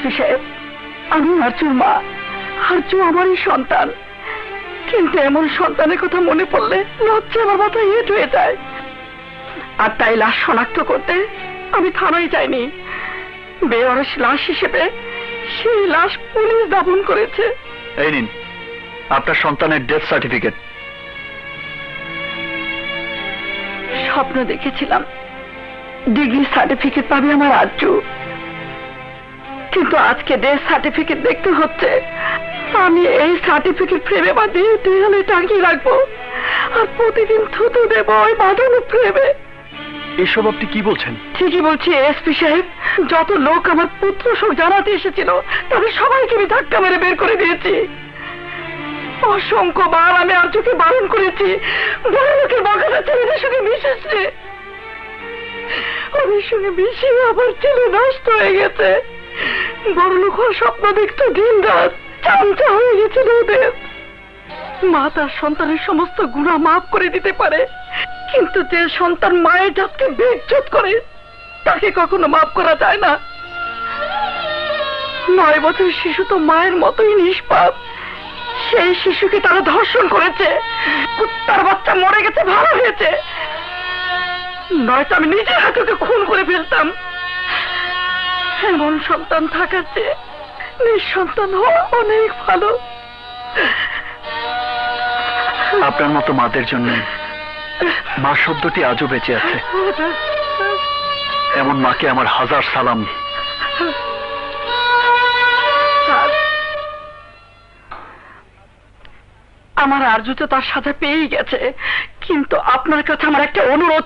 SP সাহেব, আমি আরজুর মা। আরজু আমারই সন্তান, কিন্তু এমন সন্তানের কথা মনে পড়লে লজ্জা আমার মাথায় হেঁট হয়ে যায়। আর তাই লাশ শনাক্ত করতে আমি থানায় যাইনি। বেওয়ারিশ লাশ হিসেবে সেই লাশ পুলিশ দাফন করেছে। এই নিন আপনার সন্তানের ডেথ সার্টিফিকেট। স্বপ্ন দেখেছিলাম ডিগ্রি সার্টিফিকেট পাবে আমার আরজু, কিন্তু আজকে ডেথ সার্টিফিকেট দেখতে হচ্ছে আমি এই সার্টিফিকেট ফ্রেমে বাঁধিয়ে দেয়ালে টাঙিয়ে রাখবো, আর প্রতিদিন থুতু দেবো ওই বাঁধানো ফ্রেমে। এসব আপনি কি বলছেন? ঠিকই বলছি এসপি সাহেব, যত লোক আমার পুত্র সব জানাতে এসেছিল তাদের সবাইকে আমি ধাক্কা মেরে বের করে দিয়েছি। অসংখ্যবার আমি আরজুকে বারণ করেছি বড় লোকের বাগানের ছেলেদের সঙ্গে মিশেছে। ওদের সঙ্গে মিশে আমার ছেলে নষ্ট হয়ে গেছে। বড় লোক হওয়ার স্বপ্ন দেখতো দিন রাত, চামচা হয়ে গেছিল ওদের। মা তার সন্তানের সমস্ত গুনাহ মাফ করে দিতে পারে, কিন্তু যে সন্তান মায়ের জাতকে বেইজ্জত করে তাকে কখনো মাফ করা যায় না। 9 বছরের শিশু তো মায়ের মতোই নিষ্পাপ। সেই শিশুকে তারা ধর্ষণ করেছে, তার বাচ্চা মরে গেছে, ভালো হয়েছে। নয়তো আমি নিজের হাতে খুন করে ফেলতাম। এমন সন্তান থাকার চেয়ে নিঃসন্তান হওয়া অনেক ভালো। আপনার মতো মাদের জন্য মা শব্দটি আজও বেঁচে আছে। এমন মাকে আমার হাজার সালাম। আমার আরজু তো তার সাথে পেয়েই গেছে, কিন্তু আপনার কাছে আমার একটা অনুরোধ,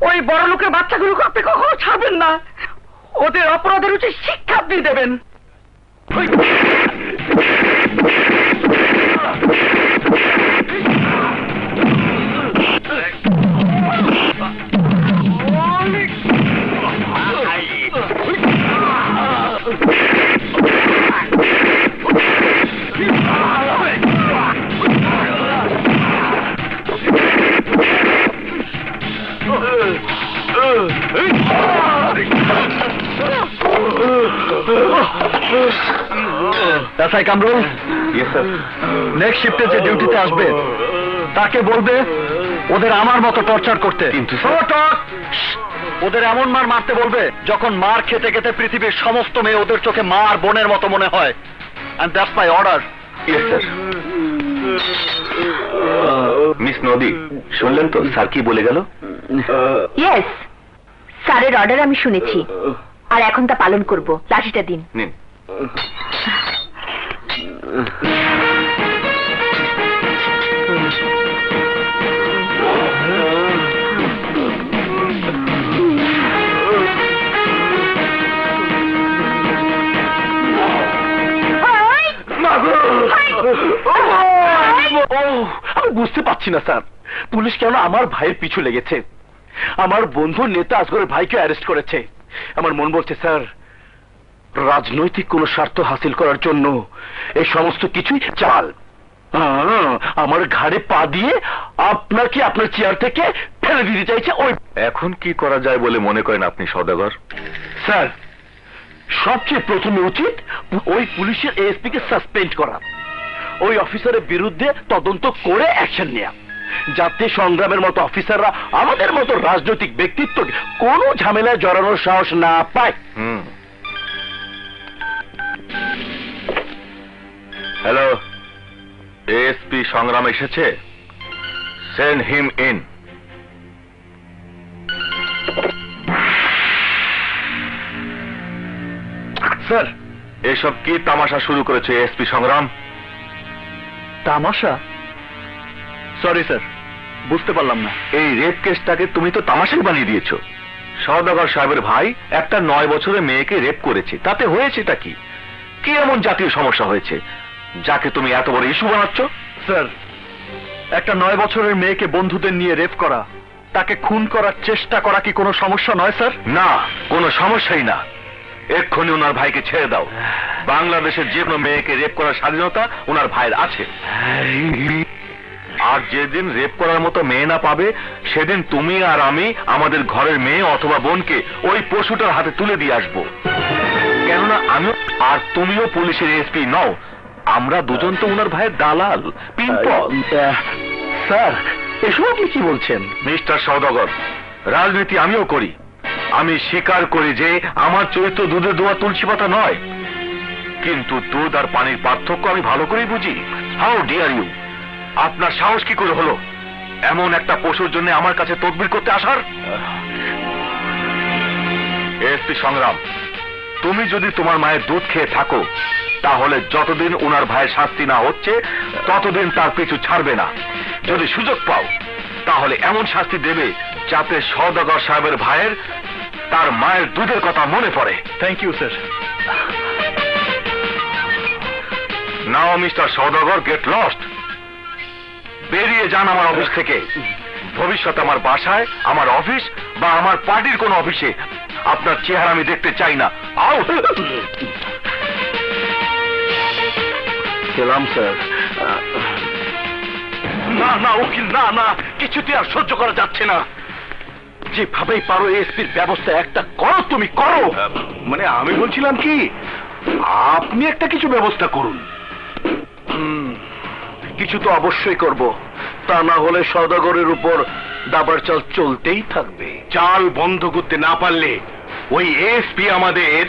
ওই বড় লোকের বাচ্চাগুলোকে আপনি কখনো ছাড়বেন না। ওদের অপরাধের উচিত শিক্ষা আপনি দেবেন। এসআই কামরুল, নেক্সট শিফটে যে ডিউটিতে আসবে তাকে বলবে ওদের আমার মতো টর্চার করতে। ওদের এমন মার মারতে বলবে যখন মার খেতে খেতে পৃথিবীর সমস্ত মেয়ে ওদের চোখে মা আর বোনের মতো মনে হয়। And that's my order. Yes sir. Miss Nadi, শুনলেন তো স্যার কি বলে গেল? ইয়েস, স্যারের অর্ডার আমি শুনেছি, আর এখন তা পালন করব। লাঠিটা দিন। নিন। আমি বুঝতে পারছি না স্যার, পুলিশ কেন আমার ভাইয়ের পিছু লেগেছে। আমার বন্ধু নেতা আসগরের ভাইকে অ্যারেস্ট করেছে। আমার মন বলছে স্যার, রাজনৈতিক কোন স্বার্থ হাসিল করার জন্য এই সমস্ত কিছুই চাল। আমার ঘাড়ে পা দিয়ে আপনাকে আপনার চেয়ার থেকে ফেলে দিতে চাইছে ওই। এখন কি করা যায় বলে মনে করেন আপনি সওদাগর? স্যার, সবচেয়ে প্রথমে উচিত ওই পুলিশের এএসপি কে সাসপেন্ড করা, ওই অফিসারের বিরুদ্ধে তদন্ত করে অ্যাকশন নেওয়া, যাতে সংগ্রামের মতো অফিসাররা আমাদের মতো রাজনৈতিক ব্যক্তিত্বকে কোনো ঝামেলায় জড়ানোর সাহস না পায়। হ্যালো, এএসপি সংগ্রাম এসেছে, সেন্ড হিম ইন। স্যার, এসব কি তামাশা শুরু করেছে এএসপি সংগ্রাম? তামাশা? সরি স্যার, বুঝতে পারলাম না। এই রেপ কেসটাকে তুমি তো তামাশাই বানিয়ে দিয়েছো। সওদাগর সাহেবের ভাই একটা 9 বছরের মেয়েকে রেপ করেছে, তাতে হয়েছেটা কি? কি এমন জাতীয় সমস্যা হয়েছে যাকে তুমি এত বড় ইস্যু বানাচ্ছ? স্যার, একটা 9 বছরের মেয়েকে বন্ধুদের নিয়ে রেপ করা, তাকে খুন করার চেষ্টা করা কি কোনো সমস্যা নয় স্যার? না, কোনো সমস্যাই না। এক্ষুনি ওনার ভাইকে ছেড়ে দাও। বাংলাদেশের যে কোনো মেয়েকে রেপ করার স্বাধীনতা ওনার ভাইয়ের আছে। আর যেদিন রেপ করার মতো মেয়ে না পাবে, সেদিন তুমি আর আমি আমাদের ঘরের মেয়ে অথবা বোনকে ওই পশুটার হাতে তুলে দিয়ে আসবো। কেননা আমিও, আর তুমিও পুলিশের এসপি নও। আমরা দুজন তো ওনার ভাইয়ের দালাল, পিম্পল। স্যার, এসব আপনি কি বলছেন? মিস্টার সওদাগর, রাজনীতি আমিও করি। আমি স্বীকার করি যে আমার চরিত্র দুধে দোয়া তুলসী পাতা নয়, কিন্তু দুধ আর পানির পার্থক্য আমি ভালো করেই বুঝি। How dare you! আপনার সাহস কি করে হলো এমন একটা পশুর জন্য আমার কাছে তদবির করতে আসার? এসপি সংগ্রাম, তুমি যদি তোমার মায়ের দুধ খেয়ে থাকো, তাহলে যতদিন ওনার ভাইয়ের শাস্তি না হচ্ছে ততদিন তার পিছু ছাড়বে না। যদি সুযোগ পাও তাহলে এমন শাস্তি দেবে যাতে সওদাগর সাহেবের ভাইয়ের তার মায়ের দুধের কথা মনে পড়ে। Thank you sir. Now mister Saudagar, get lost. বেরিয়ে যান আমার অফিস থেকে। ভবিষ্যতে আমার বাসায়, আমার অফিস বা আমার পার্টির কোন অফিসে আপনার চেহারা আমি দেখতে চাই না। আউট! গেলাম স্যার। না না উকিল, না না, কিছুতে আর সহ্য করা যাচ্ছে না। যেভাবেই পারো এসপির ব্যবস্থা একটা করো, তুমি করো। মানে আমি বলছিলাম কি, আপনি একটা কিছু ব্যবস্থা করুন। কিছু তো অবশ্যই করব, তা না হলে সওদাগরের উপর দাবার চাল চলতেই থাকবে। চাল বন্ধ করতে না পারলে ওই এসপি আমাদের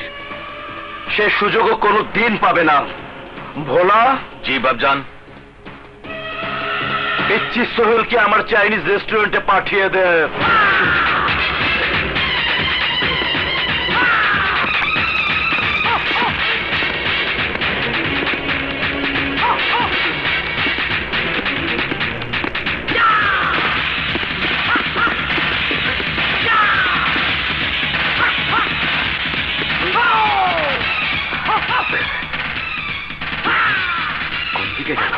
সে সুযোগও কোনো দিন পাবে না। ভোলা, জি বাবজান। পিচ্চি সোহেলকে আমার চাইনিজ রেস্টুরেন্টে পাঠিয়ে দে। কোন দিকে গেল?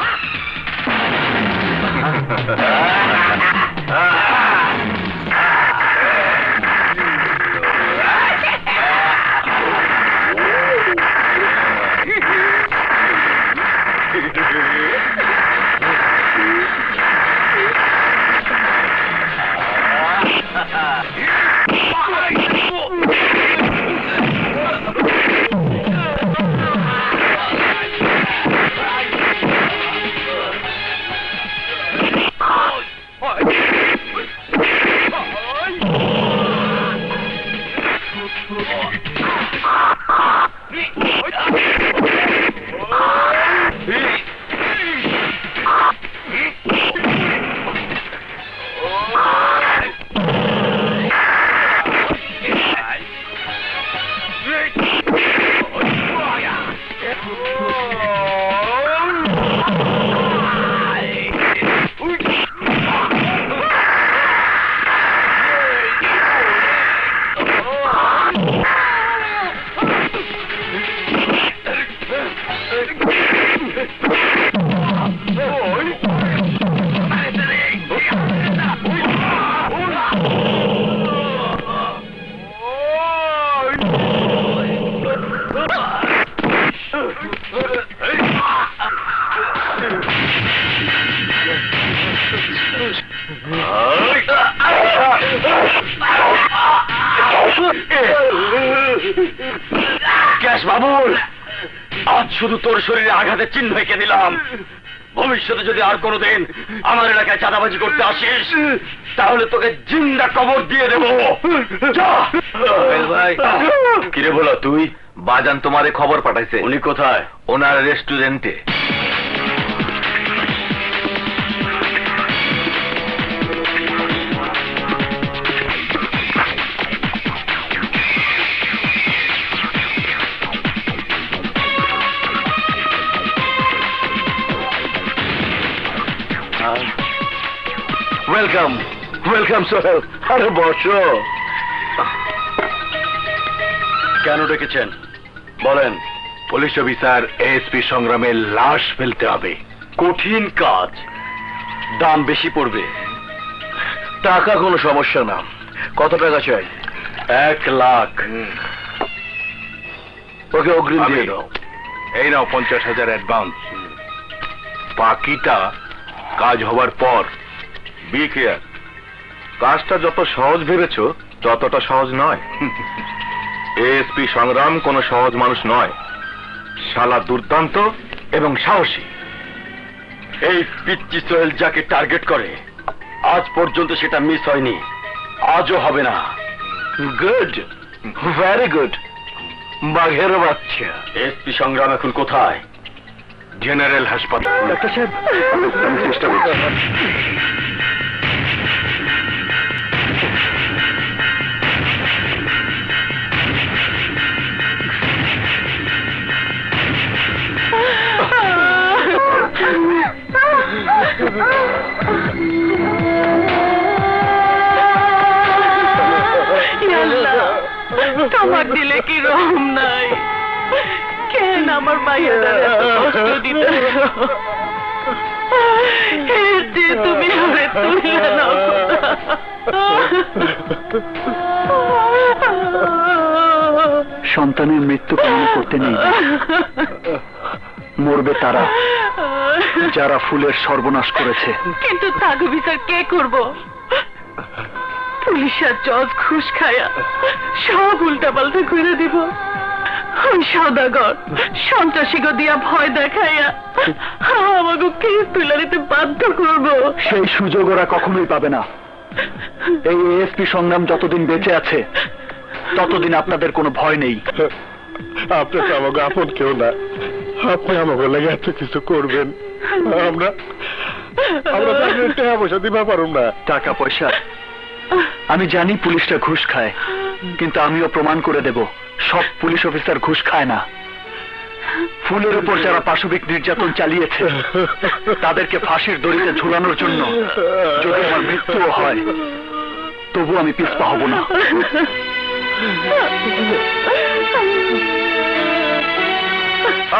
ক্যাশ বাবুল, আজ শুধু তোর শরীরে আঘাতের চিহ্ন এঁকে দিলাম। ভবিষ্যতে যদি আর কোনোদিন আমার এলাকায় চাঁদাবাজি করতে আসিস, তাহলে তোকে জিন্দা কবর দিয়ে দেবো। ভাই, কিরে বলো তুই? বাজান তোমারে খবর পাঠাইছে। উনি কোথায়? ওনার রেস্টুরেন্টে। Welcome, welcome Sohel. আরে বসো। কেন ডেকেছেন বলেন? পুলিশ অফিসার এসপি সংগ্রামের লাশ ফেলতে হবে। কঠিন কাজ, দাম বেশি পড়বে। টাকা কোনো সমস্যা না। কত টাকা চাই? 1 লাখ। ওকে অগ্রিম দিয়ে দাও। এই নাও 50,000 অ্যাডভান্স। বাকিটা কাজ হবার পর। বি কেয়ার, কাজটা যত সহজ ভেবেছো ততটা সহজ নয়। এসপি সংগ্রাম কোনো সহজ মানুষ নয়। শালা দুর্দান্ত এবং সাহসী। এই পিচ্চি সোহেল যাকে টার্গেট করে আজ পর্যন্ত সেটা মিস হয়নি, আজও হবে না। Good, very good. বাঘের বাচ্চা। এসপি সংগ্রাম এখন কোথায়? জেনারেল হাসপাতাল। ডাক্তার সাহেব, আমি চেষ্টা করছি। আমার দিলে কি রহম নাই? কেন আমার মাইয়াটার এত কষ্ট দিতে? তুমি আমারে তুলে নাও খোদা। সন্তানের মৃত্যু কামনা করতে নেই, মরবে তারা যারা ফুলের সর্বনাশ করেছে। কিন্তু তাকে বিচার কে করব? পুলিশ আর জজ ঘুষ খায়া সব উল্টা পাল্টা করে দিব। ওই সওদাগর সন্ত্রাসীকে দিয়া ভয় দেখাইয়া আমাকে কেস তুলে নিতে বাধ্য করব। সেই সুযোগ ওরা কখনোই পাবে না। এই এএসপি সংগ্রাম যতদিন বেঁচে আছে ততদিন আপনাদের কোনো ভয় নেই। আপনি তো আমাকে আপন কেউ না, আপনি আমাকে লাগে এত কিছু করবেন, আমরা তো টাকা পয়সা দিবা পারুম না। টাকা পয়সা আমি জানি পুলিশরা ঘুষ খায়, কিন্তু আমিও প্রমাণ করে দেব সব পুলিশ অফিসার ঘুষ খায় না। ফুলের উপর যারা পাশবিক নির্যাতন চালিয়েছে তাদেরকে ফাঁসির দড়িতে ঝুলানোর জন্য যদি আমার মৃত্যুও হয় তবু আমি পিছপা হব না।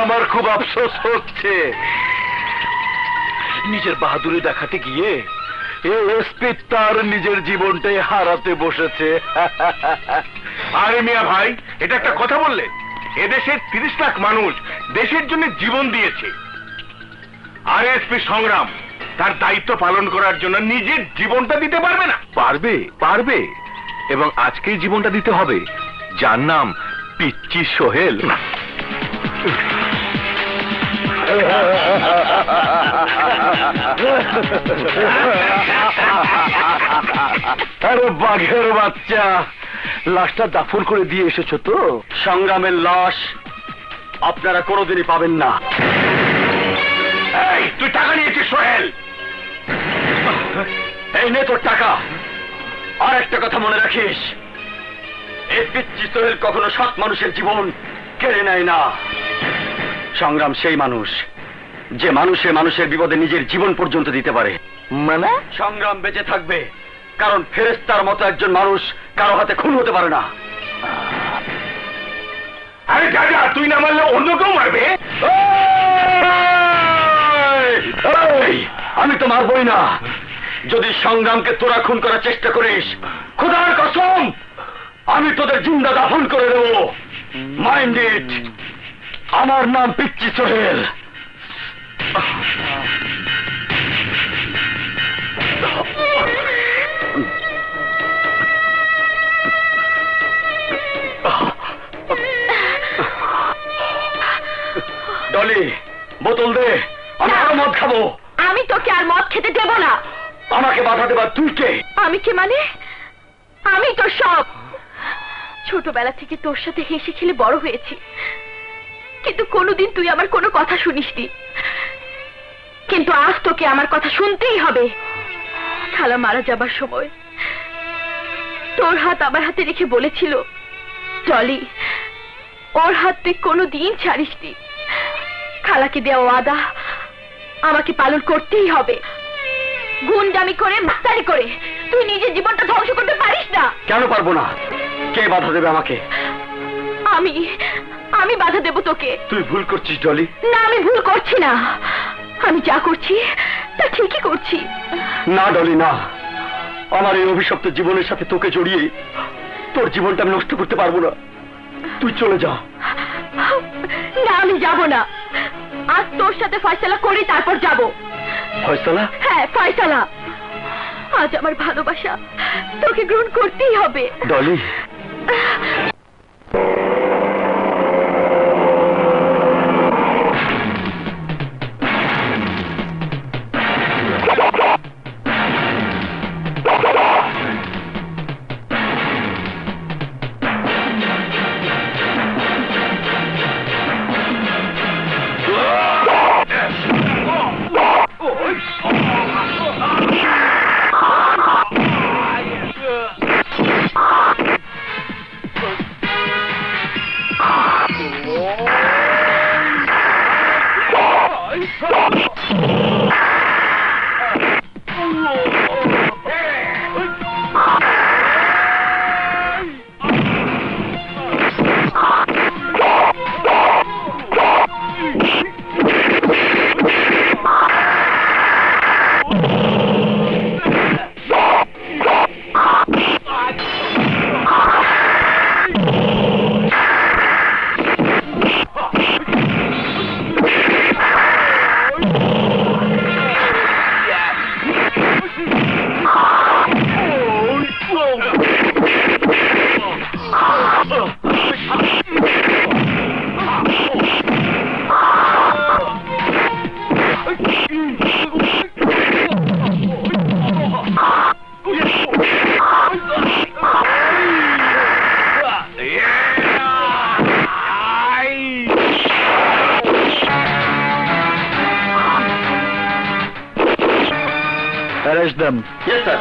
আমার খুব আফসোস হচ্ছে, নিজের বাহাদুরি দেখাতে গিয়ে এসপি তার নিজের জীবনটাই হারাতে বসেছে। আরে মিয়া ভাই, এটা একটা কথা বললে? এদেশের 30 লাখ মানুষ দেশের জন্য জীবন দিয়েছে, আর এসপি সংগ্রাম তার দায়িত্ব পালন করার জন্য নিজের জীবনটা দিতে পারবে না? পারবে, পারবে, এবং আজকেই জীবনটা দিতে হবে, যার নাম পিচ্চি সোহেল। আরে বাঘের বাচ্চা, লাশটা দাফন করে দিয়ে এসেছো তো? সংগ্রামের লাশ আপনারা কোনোদিনই পাবেন না। এই, তুই টাকা নিয়েছিস সোহেল? এই নে তোর টাকা। আর একটা কথা মনে রাখিস, এই পিচ্চি সোহেল কখনো সৎ মানুষের জীবন কেড়ে নেয় না। সংগ্রাম সেই মানুষ যে মানুষের বিপদে নিজের জীবন পর্যন্ত দিতে পারে। মানে? সংগ্রাম বেঁচে থাকবে কারণ ফেরেশতার মতো একজন মানুষ কারো হাতে খুন হতে পারে না। আরে দাদা, তুই না মারলে অন্য কেউ মারবে। এই, আমি তো মারবই না। যদি সংগ্রামকে তোরা খুন করার চেষ্টা করিস, খোদার কসম আমি তোদের জিন্দা দাফন করে দেব। Mind it. আমার নাম পিচ্চি সোহেল। ডলি, বোতল দে, আমি আরো মদ খাবো। আমি তোকে আর মদ খেতে দেব না। আমাকে বাধা দেবার তুই কে? আমি কে মানে? আমি তো সব। ছোটবেলা থেকে তোর সাথে হেসে খেলে বড় হয়েছি, কিন্তু কোনোদিন তুই আমার কোনো কথা শুনিসনি। কিন্তু আজ তোকে আমার কথা শুনতেই হবে। খালা মারা যাবার সময় তোর হাত আমার হাতে রেখে বলেছিল, জলি, ওর হাত তুই কোনোদিন ছাড়িসনি। খালাকে দেওয়া ওয়াদা আমাকে পালন করতেই হবে। গুন্ডামি করে, মাস্তানি করে তুই নিজের জীবনটা ধ্বংস করতে পারিস না। কেন পারবো না? কে বাধা দেবে আমাকে? আমি বাধা দেব তোকে। তুই ভুল করছিস ডলি। না, আমি ভুল করছি না। আমি যা করছি তা ঠিকই করছি। না ডলি, না। আমার এই অভিশপ্ত জীবনের সাথে তোকে জড়িয়ে তোর জীবনটা আমি নষ্ট করতে পারবো না। তুই চলে যা। না, আমি যাব না। আজ তোর সাথে ফয়সালা করি, তারপর যাব। ফয়সালা? হ্যাঁ, ফয়সালা। আজ আমার ভালোবাসা তোকে গ্রহণ করতেই হবে। ডলি, দেম। Yes sir.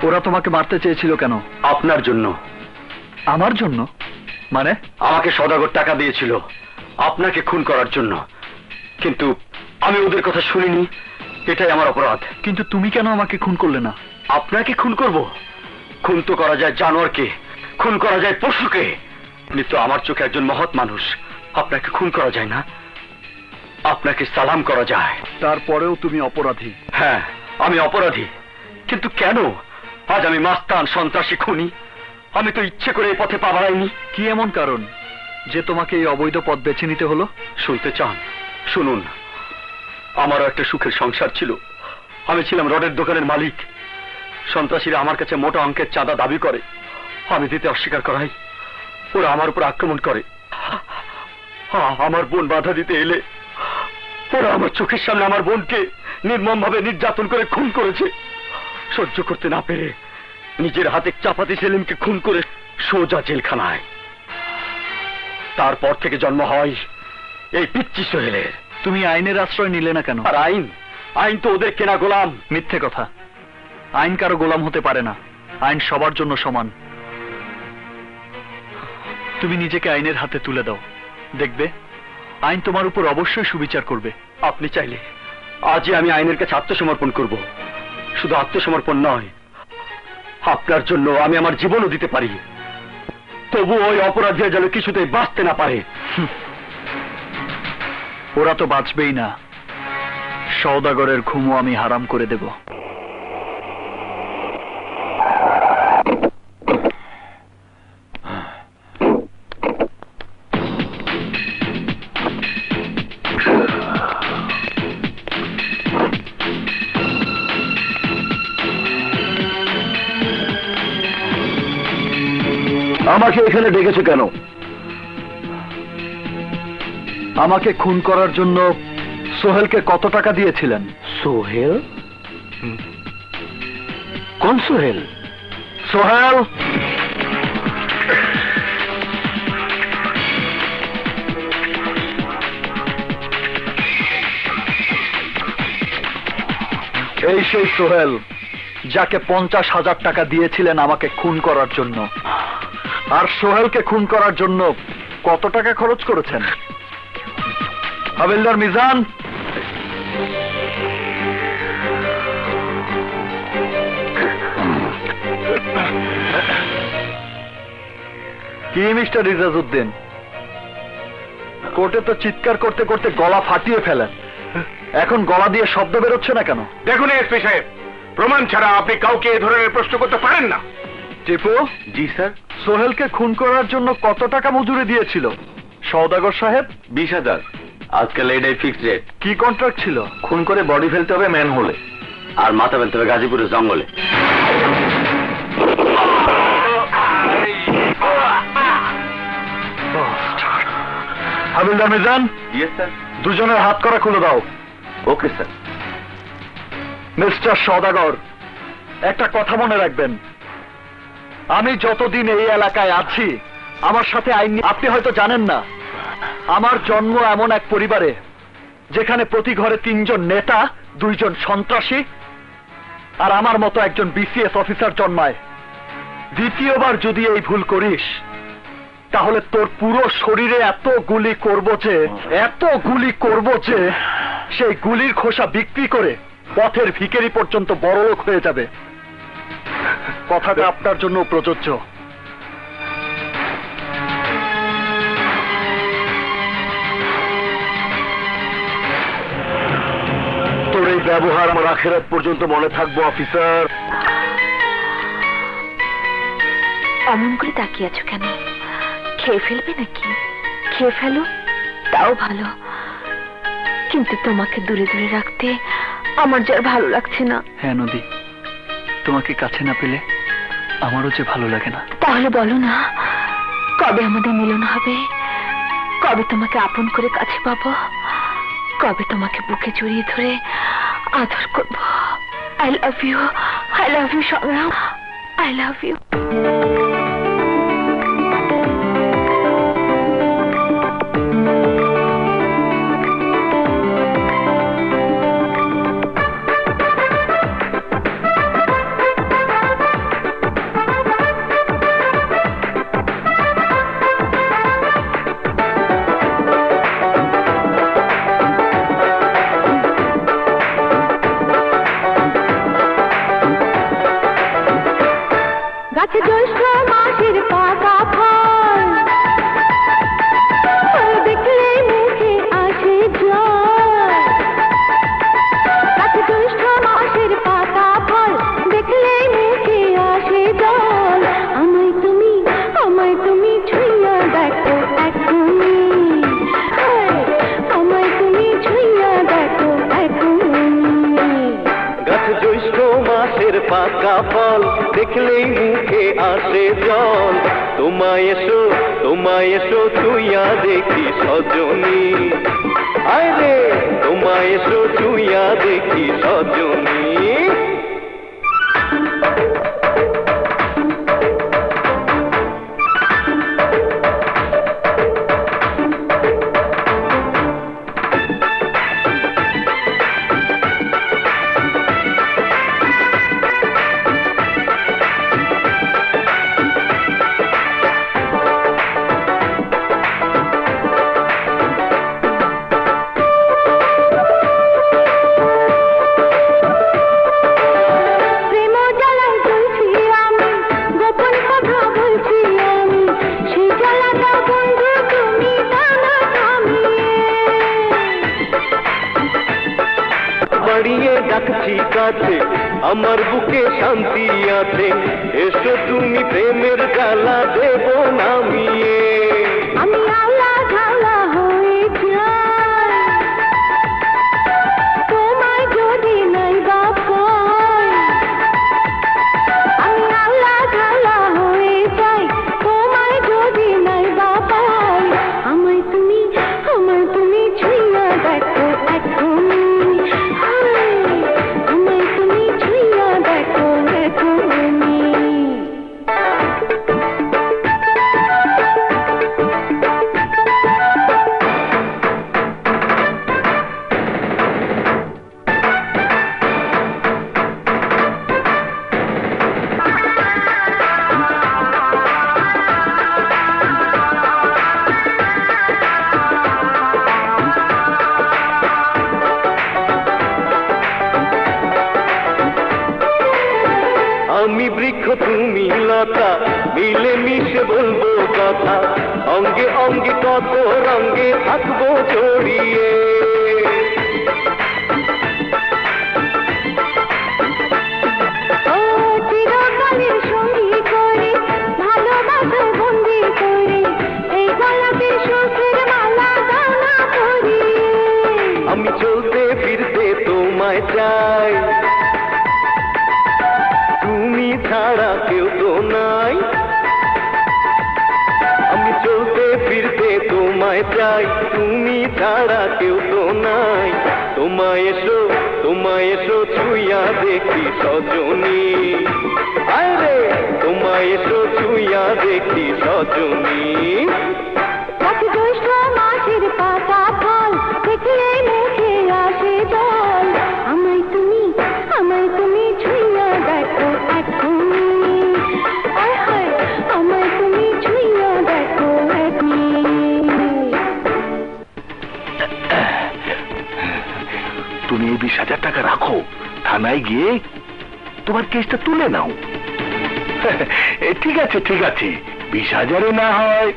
ওরা তোমাকে মারতে চেয়েছিল কেন? আপনার জন্য। আমার জন্য? মানে? আমাকে সওদাগর টাকা দিয়েছিল আপনাকে খুন করার জন্য, কিন্তু আমি ওদের কথা শুনিনি, এটাই আমার অপরাধ। কিন্তু তুমি কেন আমাকে খুন করলে না? আপনাকে খুন করব? খুন তো করা যায় জানোয়ারকে, খুন করা যায় পশুকে। আপনি তো আমার চোখে একজন মহৎ মানুষ, আপনাকে খুন করা যায় না, আপনাকে সালাম করা যায়। তারপরেও তুমি অপরাধী। হ্যাঁ, আমি অপরাধী, কিন্তু কেন? আজ আমি মাস্তান, সন্ত্রাসী, খুনি। আমি তো ইচ্ছে করে এই পথে পা বাড়াইনি। কি এমন কারণ যে তোমাকে এই অবৈধ পথ বেছে নিতে হলো? শুনতে চান? শুনুন, আমারও একটা সুখের সংসার ছিল। আমি ছিলাম রডের দোকানের মালিক। সন্ত্রাসীরা আমার কাছে মোটা অঙ্কের চাঁদা দাবি করে, আমি দিতে অস্বীকার করাই। ওরা আমার উপর আক্রমণ করে। আমার বোন বাধা দিতে এলে ওরা আমার চোখের সামনে আমার বোনকে নির্মমভাবে নির্যাতন করে খুন করেছে। সহ্য করতে না পেরে নিজের হাতে চাপাতি সেলিমকে খুন করে সোজা জেলখানায়। তারপর থেকে জন্ম হয় এই পিচ্চি সোহেলের। তুমি আইনের আশ্রয় নিলে না কেন? আর আইন? আইন তো ওদের কেনা গোলাম। মিথ্যে কথা। আইন কারো গোলাম হতে পারে না। আইন সবার জন্য সমান। তুমি নিজেকে আইনের হাতে তুলে দাও, দেখবে আইন তোমার উপর অবশ্যই সুবিচার করবে। আপনি চাইলে আজই আমি আইনের কাছে আত্মসমর্পণ করব। শুধু আত্মসমর্পণ নয়, আপনার জন্য আমি আমার জীবনও দিতে পারি। তবু ওই অপরাধীরা যেন কিছুতেই বাঁচতে না পারে। ওরা তো বাঁচবেই না। সওদাগরের ঘুমও আমি হারাম করে দেব। আমাকে এখানে ডেকেছো কেন? আমাকে খুন করার জন্য সোহেলকে কত টাকা দিয়েছিলেন? সোহেল? কোন সোহেল? সোহেল, এই সেই সোহেল যাকে 50,000 টাকা দিয়েছিলেন আমাকে খুন করার জন্য। আর সোহেলকে খুন করার জন্য কত টাকা খরচ করেছেন? হাবিলদার মিজান, কি মিস্টার রিজাজউদ্দিন, কোর্টে তো চিৎকার করতে করতে গলা ফাটিয়ে ফেলেন, এখন গলা দিয়ে শব্দ বেরোচ্ছে না কেন? দেখুন এসপি সাহেব, প্রমাণ ছাড়া আপনি কাউকে এ ধরনের প্রশ্ন করতে পারেন না। টিপু। জি স্যার। সোহেলকে খুন করার জন্য কত টাকা মজুরি দিয়েছিল সওদাগর সাহেব? 20,000। আজকাল এটাই ফিক্সড রেট। কি কন্ট্রাক্ট ছিল? খুন করে বডি ফেলতে হবে ম্যান হলে, আর মাথা ফেলতে হবে গাজীপুরের জঙ্গলে। হাবিলদার মিজান, ইয়েস স্যার। দুজনের হাত করা খুলে দাও। Okay sir. মিস্টার সওদাগর, একটা কথা মনে রাখবেন, আমি যতদিন এই এলাকায় আছি আমার সাথে আইন। আপনি হয়তো জানেন না, আমার জন্ম এমন এক পরিবারে যেখানে প্রতি ঘরে 3 জন নেতা, 2 জন সন্ত্রাসী আর আমার মতো একজন বিসিএস অফিসার জন্মায়। দ্বিতীয়বার যদি এই ভুল করিস তাহলে তোর পুরো শরীরে এত গুলি করব যে সেই গুলির খোসা বিক্রি করে পথের ভিখারি পর্যন্ত বড়লোক হয়ে যাবে। কথাটা আপনার জন্য প্রযোজ্য। তোর এই ব্যবহার আমার আখেরাত পর্যন্ত মনে থাকবো অফিসার। অমন করে তাকিয়ে আছো কেন? খেয়ে ফেলবে নাকি? খেয়ে ফেলো, তাও ভালো, কিন্তু তোমাকে দূরে দূরে রাখতে আমার যে আর ভালো লাগছে না। হ্যাঁ নদী, তোমাকে কাছে না পেলে আমারও যে ভালো লাগে না। তাহলে বলো না, কবে আমাদের মিলন হবে? কবে তোমাকে আপন করে কাছে পাবো? কবে তোমাকে বুকে জড়িয়ে ধরে আদর করব? আই লাভ ইউ সংগ্রাম, আই লাভ ইউ। গাছে জ্যৈষ্ঠ মাসের পাকা ফল, দেখলে মুখে আসে জল। গাছে জ্যৈষ্ঠ মাসের পাকা ফল, দেখলে মুখে আসে জল। আমায় তুমি ছুঁইয়া দেখো এখনই, আমায় তুমি ছুঁইয়া দেখো এখনই। গাছে জ্যৈষ্ঠ মাসের পাকা ফল, দেখলেই মুখে আসে জল। তোমায় এসো ছুঁইয়া দেখি সজনী, আয় রে তোমায় এসো ছুঁইয়া দেখি সজনী। বাড়িয়ে ডাকছি কাছে, আমার বুকে শান্তি আছে। এসো তুমি প্রেমের জ্বালা দেব নামিয়ে। আমি আলা ঝালা হয়ে যাই, তোমায় যদি নাই বা পাই। আমি আলা ঝালা হয়ে যাই, তোমায় যদি নাই বা পাই। আমায় তুমি ছুঁইয়া দেখো এখনই, আমায় তুমি ছুঁইয়া দেখো এখনই। আমি বৃক্ষ তুমি লতা, মিলে মিশে বলবো কথা। অঙ্গে অঙ্গে কত রঙ্গে থাকবো জড়িয়ে। ও চিরকালের সঙ্গী করে, ভালোবাসা বন্দি করে, এই গলাতে সুখের মালা দানা করিয়ে। আমি চলতে ফিরতে তোমায় চাই, তুমি ছাড়া কেউ তো নাই। আমি চলতে ফিরতে তোমায় চাই, তুমি ছাড়া কেউ তো নাই। তোমায় এসো ছুঁইয়া দেখি সজনী, আয় রে তোমায় এসো ছুঁইয়া দেখি সজনী। গাছে জ্যৈষ্ঠ মাসের পাকা ফল, দেখলে মুখে আসে জল। আমায় তুমি ছুঁইয়া দেখো এখনই, আয় হায় আমায় তুমি ছুঁইয়া দেখো এখনই। তুমি এই 20,000 টাকা রাখো, থানায় গিয়ে তোমার কেসটা তুলে নাও। ঠিক আছে 20,000 না হয়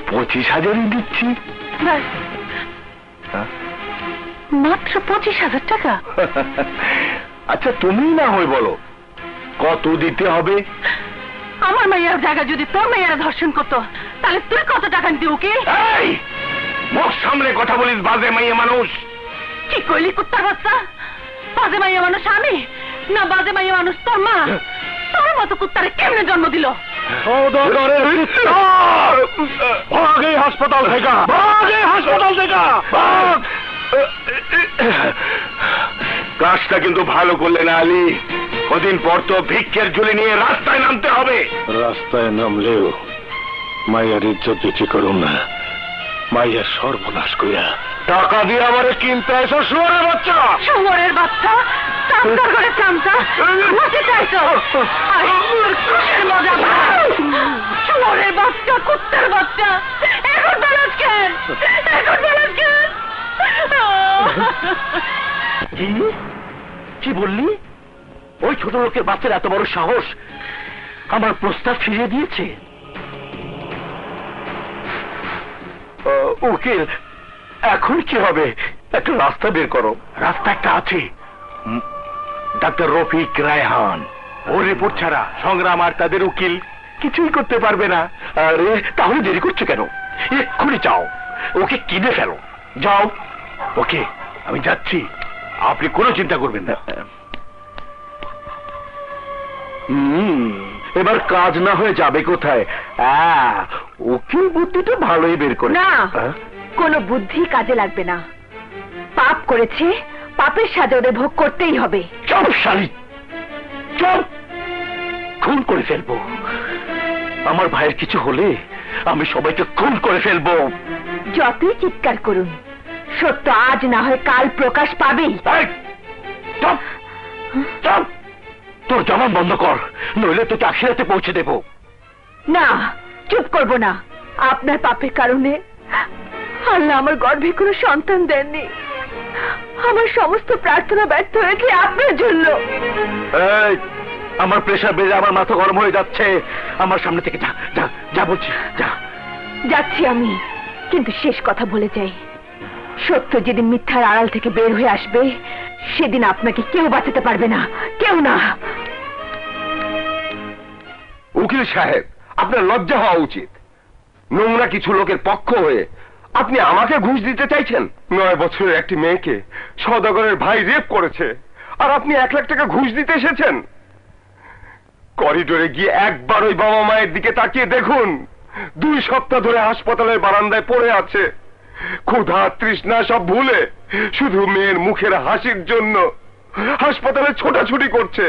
25,000 দিচ্ছি। মাত্র 25,000 টাকা? আচ্ছা তুমি না হয় বলো কত দিতে হবে? আমার মাইয়ার জায়গা যদি তোর মাইয়ারা ধর্ষণ করতো, তাহলে তুই কত টাকা নিতে ওকে? এই মুখ সামনে কথা বলিস, বাজে মাইয়া মানুষ। কি কইলি কুত্তার বাচ্চা? বাজে মাইয়া মানুষ আমি না বাজে মাইয়া মানুষ তোর মা? তোর মতো কুত্তারে কেমনে জন্ম দিল? ভাগে হাসপাতাল থেকে, ভাগ! কাজটা কিন্তু ভালো করলে না আলী। কদিন পর তো ভিক্ষের ঝুলি নিয়ে রাস্তায় নামতে হবে। রাস্তায় নামলেও মাইয়ার ইজ্জত দিতে করুন না, মাইয়ার সর্বনাশ করিয়া টাকা দিয়ে আমারে কিনতে এসো শুয়োরের বাচ্চা। শুয়োরের বাচ্চা, চামচা করে চামচা বুঝতে চাইছো? মজা শুয়োরের বাচ্চা, কুত্তার বাচ্চা, এখন বেলাস কেন, এখন বেলাস কেন? কি বললি? ওই ছোট লোকের বাচ্চার এত বড় সাহস আমার প্রস্তাব ফিরিয়ে দিয়েছে? উকিল, এখন কি হবে? একটা রাস্তা বের করো। রাস্তা একটা আছে, ডাক্তার রফিক রায়হান। ওর রিপোর্ট ছাড়া সংগ্রাম আর তাদের উকিল কিছুই করতে পারবে না। আরে তাহলে দেরি করছো কেন? এক্ষুনি যাও, ওকে কিনে ফেলো। যাও। ওকে, আমি যাচ্ছি, আপনি কোনো চিন্তা করবেন না। এবার কাজ না হয়ে যাবে কোথায়? উকিল বুদ্ধিটা ভালোই বের করে। না, কোনো বুদ্ধি কাজে লাগবে না। পাপ করেছে, পাপের সাজা ওদের ভোগ করতেই হবে। চপ শালি, চপ! খুন করে ফেলবো। আমার ভাইয়ের কিছু হলে আমি সবাইকে খুন করে ফেলবো। যতই চিৎকার করুন, সত্য আজ না হয় কাল প্রকাশ পাবেই। Chop, chop! তোর জবান বন্ধ কর, নইলে তোকে আখিরাতে পৌঁছে দেব। না, চুপ করব না। আপনার পাপের কারণে আল্লাহ আমার গর্ভে কোনো সন্তান দেননি। আমার সমস্ত প্রার্থনা ব্যর্থ হয়েছে আপনার জন্য। এই, আমার প্রেশার বেড়ে আমার মাথা গরম হয়ে যাচ্ছে। আমার সামনে থেকে যা, যা, যা বলছি, যা। যাচ্ছি আমি, কিন্তু শেষ কথা বলে যাই। সত্য যেদিন মিথ্যার আড়াল থেকে বের হয়ে আসবে, সেদিন আপনাকে কেউ বাঁচাতে পারবে না, কেউ না। উকিল সাহেব, আপনার লজ্জা হওয়া উচিত। নোংরা কিছু লোকের পক্ষ হয়ে আপনি আমাকে ঘুষ দিতে চাইছেন? 9 বছরের একটি মেয়েকে সওদাগরের ভাই রেপ করেছে, আর আপনি 1 লাখ টাকা ঘুষ দিতে এসেছেন? করিডোরে গিয়ে একবার ওই বাবা মায়ের দিকে তাকিয়ে দেখুন, 2 সপ্তাহ ধরে হাসপাতালের বারান্দায় পড়ে আছে। ক্ষুধা তৃষ্ণা সব ভুলে শুধু মেয়ের মুখের হাসির জন্য হাসপাতালে ছোটাছুটি করছে।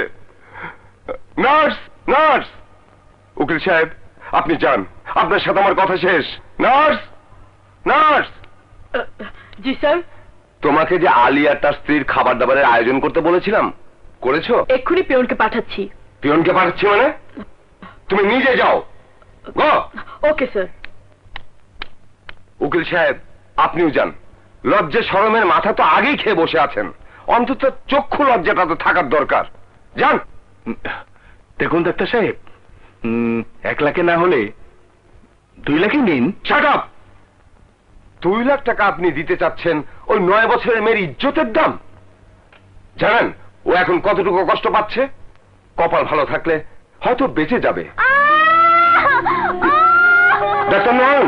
Nurse, nurse! উকিল সাহেব, আপনি যান, আপনার সাথে আমার কথা শেষ। Nurse, nurse! জি স্যার। তোমাকে যে আলী আর তার স্ত্রীর খাবার দাবারের আয়োজন করতে বলেছিলাম, করেছো? এক্ষুনি পিয়নকে পাঠাচ্ছি। পিয়নকে পাঠাচ্ছি মানে? তুমি নিজে যাও। গো। Okay sir. উকিল সাহেব, আপনিও যান। লজ্জা শরমের মাথা তো আগেই খেয়ে বসে আছেন, অন্তত চক্ষু লজ্জাটা তো থাকার দরকার। যান। দেখুন ডাক্তার সাহেব, 1 লাখে না হলে 2 লাখে নিন। Shut up! 2 লাখ টাকা আপনি দিতে চাচ্ছেন ওই 9 বছরের মেয়ের ইজ্জতের দাম? জানেন ও এখন কতটুকু কষ্ট পাচ্ছে? কপাল ভালো থাকলে হয়তো বেঁচে যাবে। Doctor Nayan,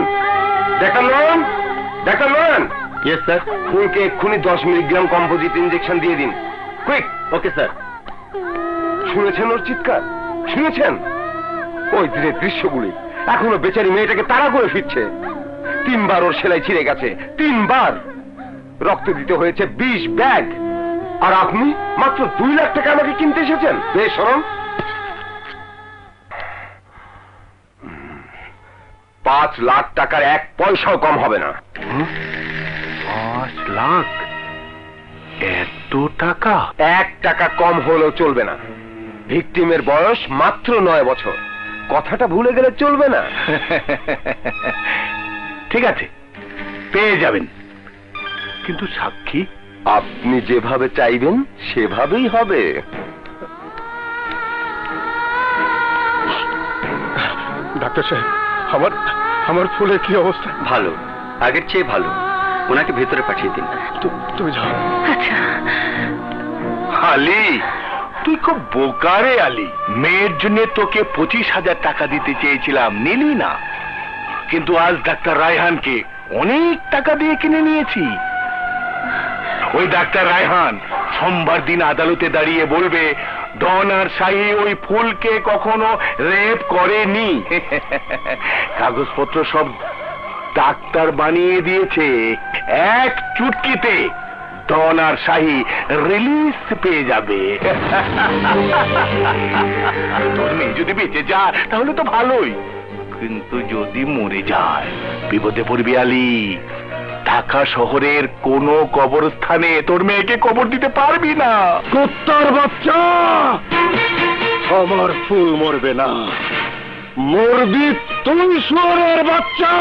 doctor Nayan, doctor Nayan! Yes sir. খুনিকে এক্ষুনি 10 মিলিগ্রাম কম্পোজিট ইঞ্জেকশন দিয়ে দিন, কুইক। Okay sir. শুনেছেন ওর চিৎকার? শুনেছেন? ওই দিনের দৃশ্যগুলি এখনো বেচারি মেয়েটাকে তাড়া করে ফিরছে। 3 বার ওর সেলাই ছিঁড়ে গেছে, 3 বার রক্ত দিতে হয়েছে 20 ব্যাগ। আর আপনি মাত্র 2 লাখ টাকা আমাকে কিনতে এসেছেন? বেশ শরম। 5 লাখ টাকার 1 পয়সাও কম হবে না। 5 লাখ? এত টাকা? 1 টাকা কম হলেও চলবে না। ভিকটিমের বয়স মাত্র 9 বছর। কথাটা ভুলে গেলে চলবে না। ঠিক আছে, পেয়ে যাবেন, কিন্তু সাক্ষী? আপনি যেভাবে চাইবেন সেভাবেই হবে। ডাক্তার সাহেব, আমার ফুলের কি অবস্থা? ভালো, আগের চেয়ে ভালো। ওনাকে ভেতরে পাঠিয়ে দিন। তুমি যাও। আচ্ছা। আলী, তুই খুব বোকা রে আলী। মেয়ের জন্য তোকে 25,000 টাকা দিতে চেয়েছিলাম, নিলি না। কিন্তু আজ ডাক্তার রায়হানকে অনেক টাকা দিয়ে কিনে নিয়েছি। ওই ডাক্তার রায়হান সোমবার দিন আদালতে দাঁড়িয়ে বলবে ডন আর শাহী ওই ফুলকে কখনো রেপ করেনি। কাগজপত্র সব ডাক্তার বানিয়ে দিয়েছে। এক চুটকিতে ডন আর শাহী রিলিজ পেয়ে যাবে। তোর মেয়ে যদি বেঁচে যায় তাহলে তো ভালোই, কিন্তু যদি মরে যায় বিপদে পড়বি আলী। ঢাকা শহরের কোন কবরস্থানে তোর মেয়েকে কবর দিতে পারবি না। কুত্তার বাচ্চা, আমার ফুল মরবে না, মরবি তুই শুয়োরের বাচ্চা।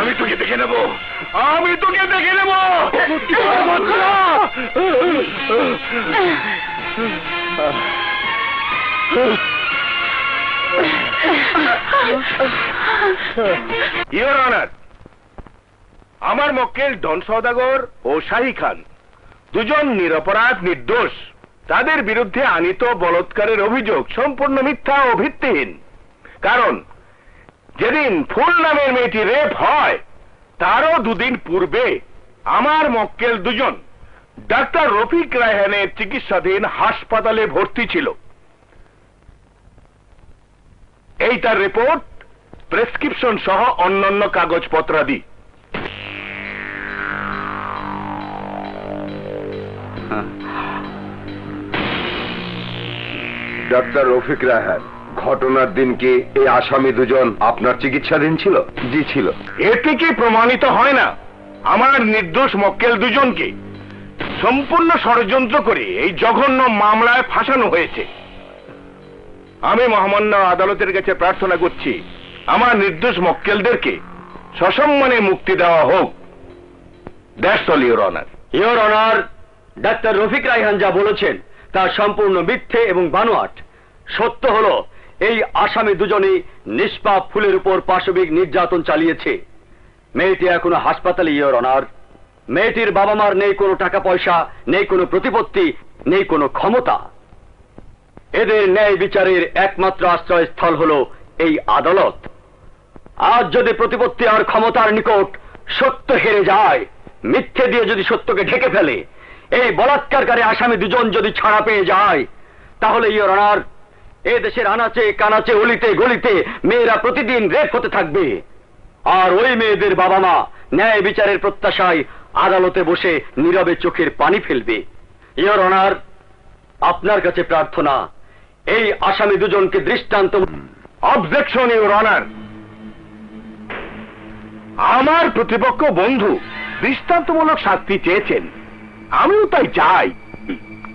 আমি তোকে দেখে নেবো, আমি তোকে দেখে নেবো। ইওর অনার, আমার মক্কেল ডন সওদাগর ও শাহী খান দুজন নিরপরাধ নির্দোষ। তাদের বিরুদ্ধে আনীত বলাৎকারের অভিযোগ সম্পূর্ণ মিথ্যা ও ভিত্তিহীন। কারণ যেদিন ফুল নামের মেয়েটি রেপ হয় তারও দুদিন পূর্বে আমার মক্কেল দুজন ডাক্তার রফিক রায়হানের চিকিৎসাধীন হাসপাতালে ভর্তি ছিল। এই তার রিপোর্ট, প্রেসক্রিপশন সহ অন্যান্য কাগজপত্রাদি। ডাক্তার রফিক রায়হান, ঘটনার দিন কি এই আসামি দুজন আপনার চিকিৎসাধীন ছিল? জি ছিল। এতে কি প্রমাণিত হয় না আমার নির্দোষ মক্কেল দুজনকে সম্পূর্ণ ষড়যন্ত্র করে এই জঘন্য মামলায় ফাঁসানো হয়েছে? আমি মহামান্য আদালতের কাছে প্রার্থনা করছি আমার নির্দোষ মক্কেলদেরকে সসম্মানে মুক্তি দেওয়া হোক। That's all your honour. Your honour, doctor Rafiq Raihan যা বলেছেন তা সম্পূর্ণ মিথ্যে এবং বানোয়াট। সত্য হলো এই আসামি দুজনেই নিষ্পাপ ফুলের উপর পাশবিক নির্যাতন চালিয়েছে। মেয়েটি এখনো হাসপাতালে ইওর অনার। মেয়েটির বাবা মার নেই কোনো টাকা পয়সা, নেই কোনো প্রতিপত্তি, নেই কোনো ক্ষমতা। এদের ন্যায় বিচারের একমাত্র আশ্রয়স্থল হলো এই আদালত। আজ যদি প্রতিপত্তি আর ক্ষমতার নিকট সত্য হেরে যায়, মিথ্যে দিয়ে যদি সত্যকে ঢেকে ফেলে, এই বলাৎকারকারী আসামি দুজন যদি ছাড়া পেয়ে যায়, তাহলে ইওর অনার এ দেশের আনাচে কানাচে অলিতে গলিতে মেয়েরা প্রতিদিন রেপ হতে থাকবে। আর ওই মেয়েদের বাবা মা ন্যায় বিচারের প্রত্যাশায় আদালতে বসে নীরবে চোখের পানি ফেলবে। ইওর অনার, আপনার কাছে প্রার্থনা, এই আসামি দুজনকে দৃষ্টান্ত। Objection your honour. আমার প্রতিপক্ষ বন্ধু দৃষ্টান্তমূলক শাস্তি চেয়েছেন, আমিও তাই চাই,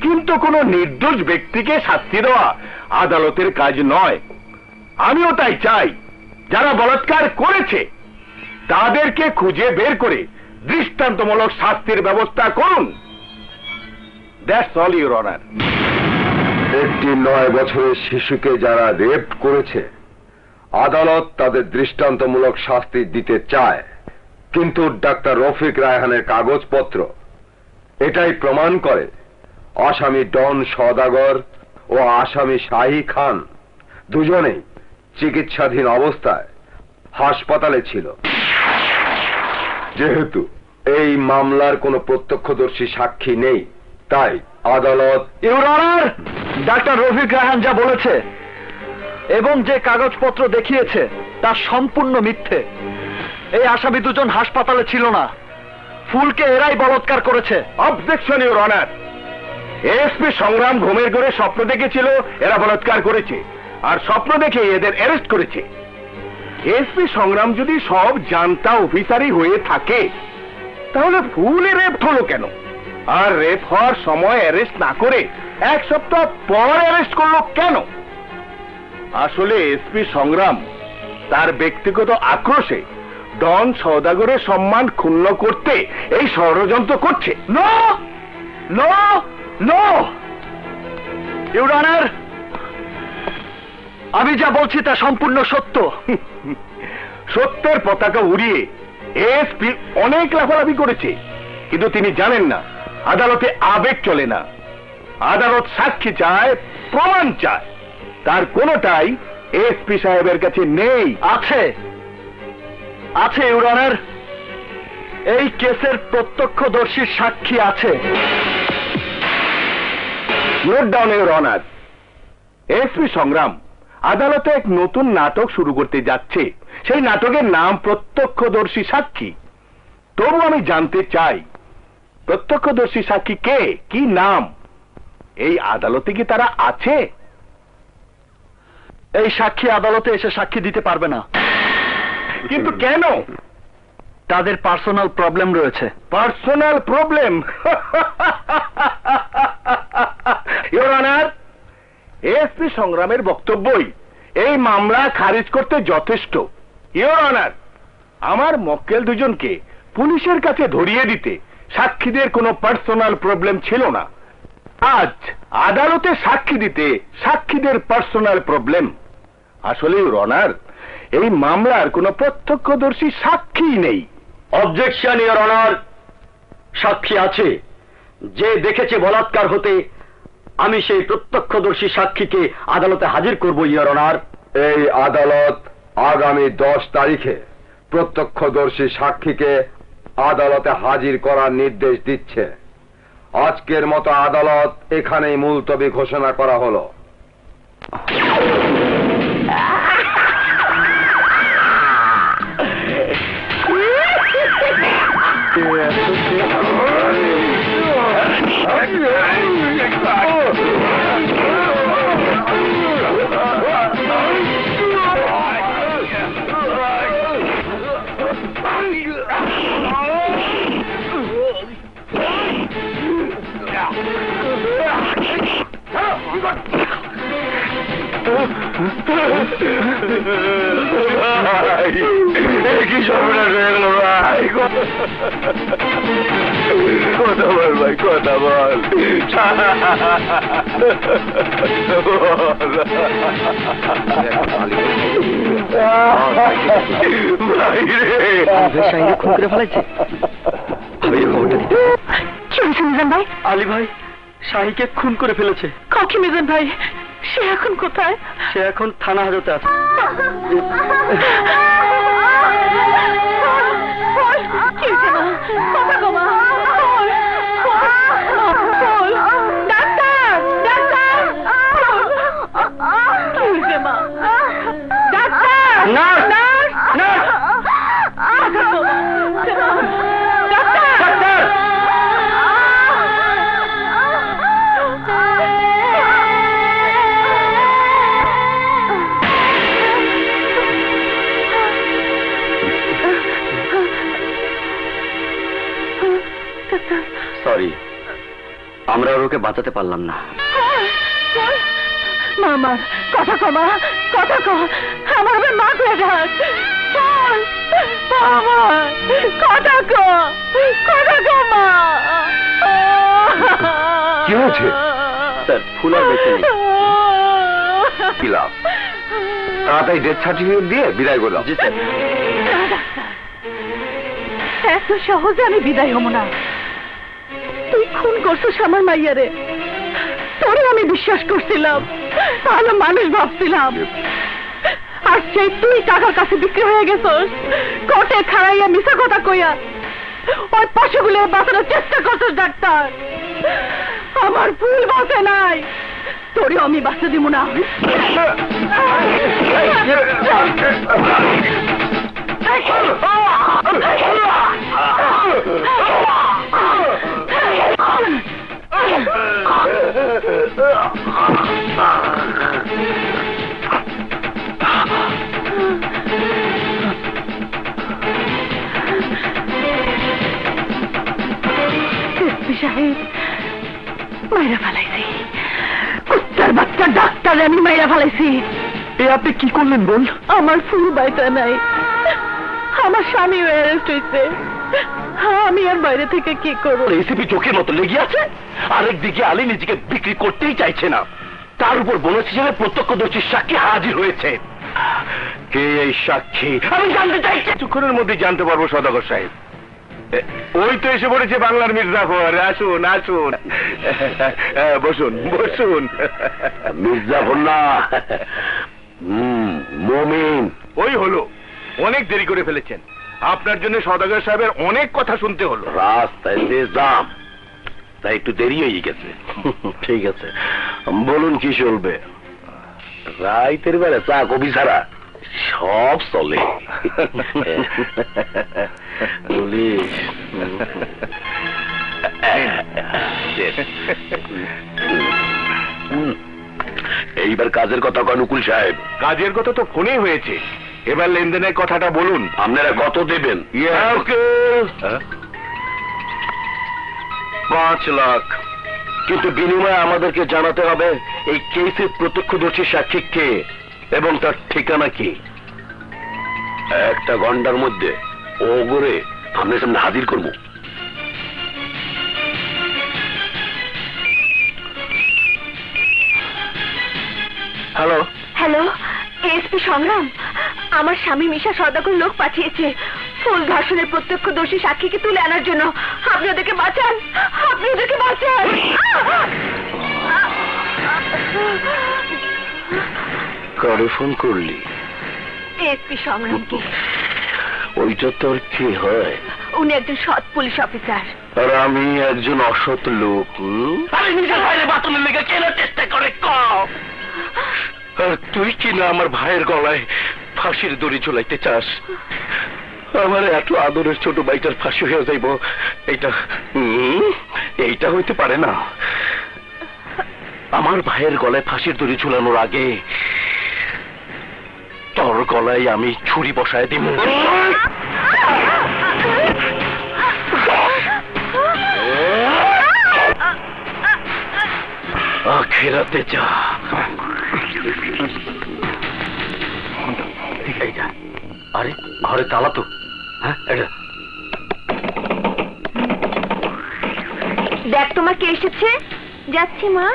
কিন্তু কোন নির্দোষ ব্যক্তিকে শাস্তি দেওয়া আদালতের কাজ নয়। আমিও তাই চাই যারা বলাৎকার করেছে তাদেরকে খুঁজে বের করে দৃষ্টান্তমূলক শাস্তির ব্যবস্থা করুন। That's all your honour. একটি 9 বছরের শিশুকে যারা রেপ করেছে, আদালত তাদের দৃষ্টান্তমূলক শাস্তি দিতে চায়, কিন্তু ডাক্তার রফিক রায়হানের কাগজপত্র এটাই প্রমাণ করে আসামি ডন সওদাগর ও আসামি শাহী খান দুজনেই চিকিৎসাধীন অবস্থায় হাসপাতালে ছিল। যেহেতু এই মামলার কোনো প্রত্যক্ষদর্শী সাক্ষী নেই, তাই আদালত। Your honour, doctor Rafiq Raihan যা বলেছে এবং যে কাগজপত্র দেখিয়েছে তা সম্পূর্ণ মিথ্যে। এই আসামি দুজন হাসপাতালে ছিল না, ফুলকে এরাই বলাৎকার করেছে। Objection your honour. এএসপি সংগ্রাম ঘুমের ঘরে স্বপ্ন দেখেছিল এরা বলাৎকার করেছে, আর স্বপ্ন দেখে এদের অ্যারেস্ট করেছে। এএসপি সংগ্রাম যদি সব জানতা অফিসারই হয়ে থাকে তাহলে ফুলে রেপ হলো কেন? আর রেপ হওয়ার সময় অ্যারেস্ট না করে 1 সপ্তাহ পর অ্যারেস্ট করলো কেন? আসলে এসপি সংগ্রাম তার ব্যক্তিগত আক্রোশে ডন সওদাগরের সম্মান ক্ষুণ্ণ করতে এই ষড়যন্ত্র করছে। No no no, your honour, আমি যা বলছি তা সম্পূর্ণ সত্য। সত্যের পতাকা উড়িয়ে এসপি অনেক লাফালাফি করেছে, কিন্তু তিনি জানেন না আদালতে আবেগ চলে না, আদালত সাক্ষী চায়, প্রমাণ চায়, তার কোনোটাই এসপি সাহেবের কাছে নেই। আছে আছে ইউর অনার, এই কেসের প্রত্যক্ষদর্শীর সাক্ষী আছে। Note down your honour. SP সংগ্রাম আদালতে এক নতুন নাটক শুরু করতে যাচ্ছে, সেই নাটকের নাম প্রত্যক্ষদর্শী সাক্ষী। তবু আমি জানতে চাই প্রত্যক্ষদর্শী সাক্ষী কে, কি নাম? এই আদালতে কি তারা আছে? এই সাক্ষী আদালতে এসে সাক্ষী দিতে পারবে না। কিন্তু কেন? তাদের পার্সোনাল প্রবলেম রয়েছে। Personal problem? Your honour, SP সংগ্রামের বক্তব্যই এই মামলা খারিজ করতে যথেষ্ট। ইওর অনার, আমার মক্কেল দুজনকে পুলিশের কাছে ধরিয়ে দিতে সাক্ষীদের কোনো পার্সোনাল প্রবলেম ছিল না। আজ আদালতে সাক্ষী দিতে সাক্ষীদের পার্সোনাল প্রবলেম। আসলে ইওর অনার, এই মামলার কোনো প্রত্যক্ষদর্শী সাক্ষী নেই। অবজেকশন ইওর অনার, সাক্ষী আছে। যে দেখেছে বলাৎকার হতে, আমি সেই প্রত্যক্ষদর্শী সাক্ষীকে আদালতে হাজির করব ইওর অনার। এই আদালত আগামী 10 তারিখে প্রত্যক্ষদর্শী সাক্ষীকে আদালতে হাজির করার নির্দেশ দিচ্ছে। আজকের মতো আদালত এখানেই মুলতবি ঘোষণা করা হলো। কি সর্বনাশ হয়ে গেল ভাই? কথা বল ভাই, কথা বল। খুন করে ফেলাইছে। কি হয়েছে মিজান ভাই? আলী ভাই শাহিকে খুন করে ফেলেছে। কাকি মিজান ভাই, সে এখন কোথায়? সে এখন থানা হাজতে আছে। সরি, আমরা ওকে বাঁচাতে পারলাম না। মামা কথা কমা, কথা কম, আমার মা করে ডাক। কথা কমা। কি হয়েছে? স্যার, ফুল আর বেঁচে নেই। কি লাভ? তাড়াতাড়ি ডেথ সার্টিফিকেট দিয়ে বিদায় করলাম। জি স্যার। এত সহজে আমি বিদায় হব না। তুই খুন করছিস আমার মাইয়ারে, তোরে আমি বিশ্বাস করছিলাম, ভালো মানুষ ভাবছিলাম। আর সেই তুই টাকার কাছে বিক্রি হয়ে গেছস, কোর্টে খাড়াইয়া মিশা কথা কইয়া ওই পশুগুলো বাঁচানোর চেষ্টা করছিস। ডাক্তার, আমার ভুল বাঁচে নাই, তোরে আমি বাঁচতে দিব না। সাহেব মাইরা ফেলাইছি, কুত্তার বাচ্চা ডাক্তার আমি মাইরা ফেলাইছি। এ আপনি কি করলেন বল? আমার ফুল বাইটা নাই, আমার স্বামী অ্যারেস্ট হয়েছে, আমি আর বাইরে থেকে কি করবো? রেসিপি চোখের মতো লেগে আছে। আরেকদিকে আলী নিজেকে বিক্রি করতেই চাইছে না, তার উপর বোনাস হিসেবে প্রত্যক্ষদর্শী সাক্ষী হাজির হয়েছে। কে এই সাক্ষী? আমি জানতে চাই। কিছুক্ষণের মধ্যে জানতে পারবো সদাগর সাহেব। ওই তো এসে পড়েছে বাংলার মির্জাফর। আসুন আসুন, বসুন বসুন। মির্জাফর না, মমিন। ওই হলো, অনেক দেরি করে ফেলেছেন। আপনার জন্য সদাগর সাহেবের অনেক কথা শুনতে হলো। রাস্তায় যে জাম, তাই একটু দেরি হয়ে গেছে। ঠিক আছে, বলুন কি চলবে? রাইতের বেলা চা কবি ছাড়া সব চলে। পুলিশ এইবার কাজের কথা কয় নুকুল সাহেব? কাজের কথা তো ফোনেই হয়েছে, এবার লেনদেনের কথাটা বলুন। আপনারা কত দেবেন? 5 লাখ। কিন্তু বিনিময়ে আমাদেরকে জানাতে হবে এই কেসের প্রত্যক্ষদর্শী সাক্ষী কে এবং তার ঠিকানা কি। 1 ঘন্টার মধ্যে ও করে আপনার সামনে হাজির করব। হ্যালো, হ্যালো, এসপি সংগ্রাম, আমার স্বামী মিশা সদাগর লোক পাঠিয়েছে ফুল ধর্ষণের প্রত্যক্ষদর্শী সাক্ষীকে তুলে আনার জন্য। আপনি ওদেরকে বাঁচান, আপনি ওদেরকে বাঁচান। কারে ফোন করলি? এসপি সংগ্রামকে। ওইটা তোর কি হয়? উনি একজন সৎ পুলিশ অফিসার। আর আমি একজন অসৎ লোক। আরে নিজের ভাইরে বাতলের লেগে কেনার চেষ্টা করে কম। আর তুই কি না আমার ভাইয়ের গলায় ফাঁসির দড়ি ঝুলাইতে চাস? আমার এত আদরের ছোট ভাইটার ফাঁসি হয়ে যাইব, এইটা হইতে পারে না। আমার ভাইয়ের গলায় ফাঁসির দড়ি ঝুলানোর আগে তোর গলায় আমি ছুরি বসায় দিব। আখেরাতে যা। আরে ঘরে তালা তো। হ্যাঁ, দেখ তোমার কে এসেছে। যাচ্ছি মা।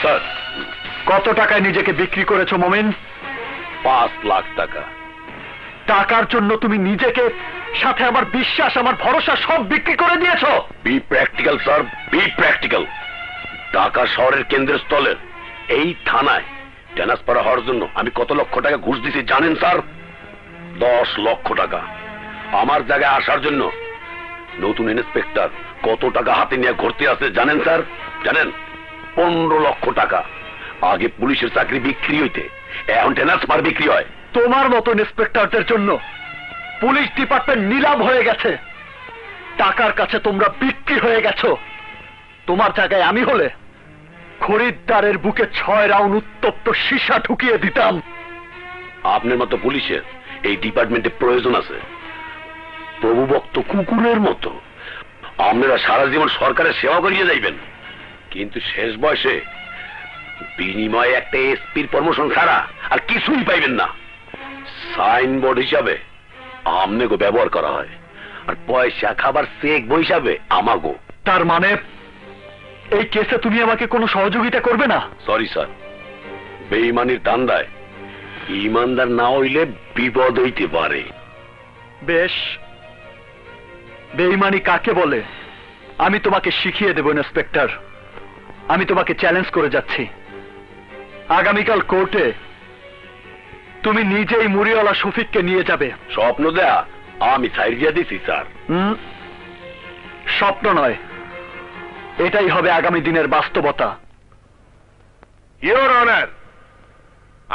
স্যার, কত টাকায় নিজেকে বিক্রি করেছো মমিন? 5 লাখ টাকা। টাকার জন্য তুমি নিজেকে, সাথে আমার বিশ্বাস, আমার ভরসা সব বিক্রি করে দিয়েছো। B practical sir, B practical. Dhaka শহরের কেন্দ্রস্থলের এই থানায় ট্রান্সফার হওয়ার জন্য আমি কত লক্ষ টাকা ঘুষ দিছি জানেন স্যার? 10 লক্ষ টাকা। আমার জায়গায় আসার জন্য নতুন ইন্সপেক্টর কত টাকা হাতে নিয়ে ঘুরতে আছে জানেন স্যার? জানেন? 15 লক্ষ টাকা। আগে পুলিশের চাকরি বিক্রি হইতে, এখন ট্রান্সফার বিক্রি হয়। তোমার মতো ইন্সপেক্টরদের জন্য পুলিশ ডিপার্টমেন্ট নিলাম হয়ে গেছে। টাকার কাছে তোমরা বিক্রি হয়ে গেছো। তোমার জায়গায় আমি হলে খরিদ্দারের বুকে 6 রাউন্ড উত্তপ্ত সীসা ঢুকিয়ে দিতাম। আপনার মতো পুলিশের এই ডিপার্টমেন্টে প্রয়োজন আছে। প্রভুভক্ত কুকুরের মতো আপনারা সারা জীবন সরকারের সেবা করিয়ে যাইবেন, কিন্তু শেষ বয়সে বিনিময়ে একটা এসপির প্রমোশন ছাড়া আর কিছুই পাইবেন না। সাইনবোর্ড হিসাবে আমনেগো ব্যবহার করা হয়, আর পয়সা খাবার চেক বই হিসাবে আমাগো। তার মানে এই কেসে তুমি আমাকে কোনো সহযোগিতা করবে না? সরি স্যার, বেঈমানির ধান্দায় ইমানদার না হইলে বিপদ হইতে পারে। বেশ, বেঈমানি কাকে বলে আমি তোমাকে শিখিয়ে দেব ইন্সপেক্টর। আমি তোমাকে চ্যালেঞ্জ করে যাচ্ছি, আগামীকাল কোর্টে তুমি নিজেই মুড়িওয়ালা শফিককে নিয়ে যাবে। স্বপ্ন দেয়া আমি ছাইড় দিয়া দিছি স্যার। স্বপ্ন নয়, এটাই হবে আগামী দিনের বাস্তবতা। ইওর অনার,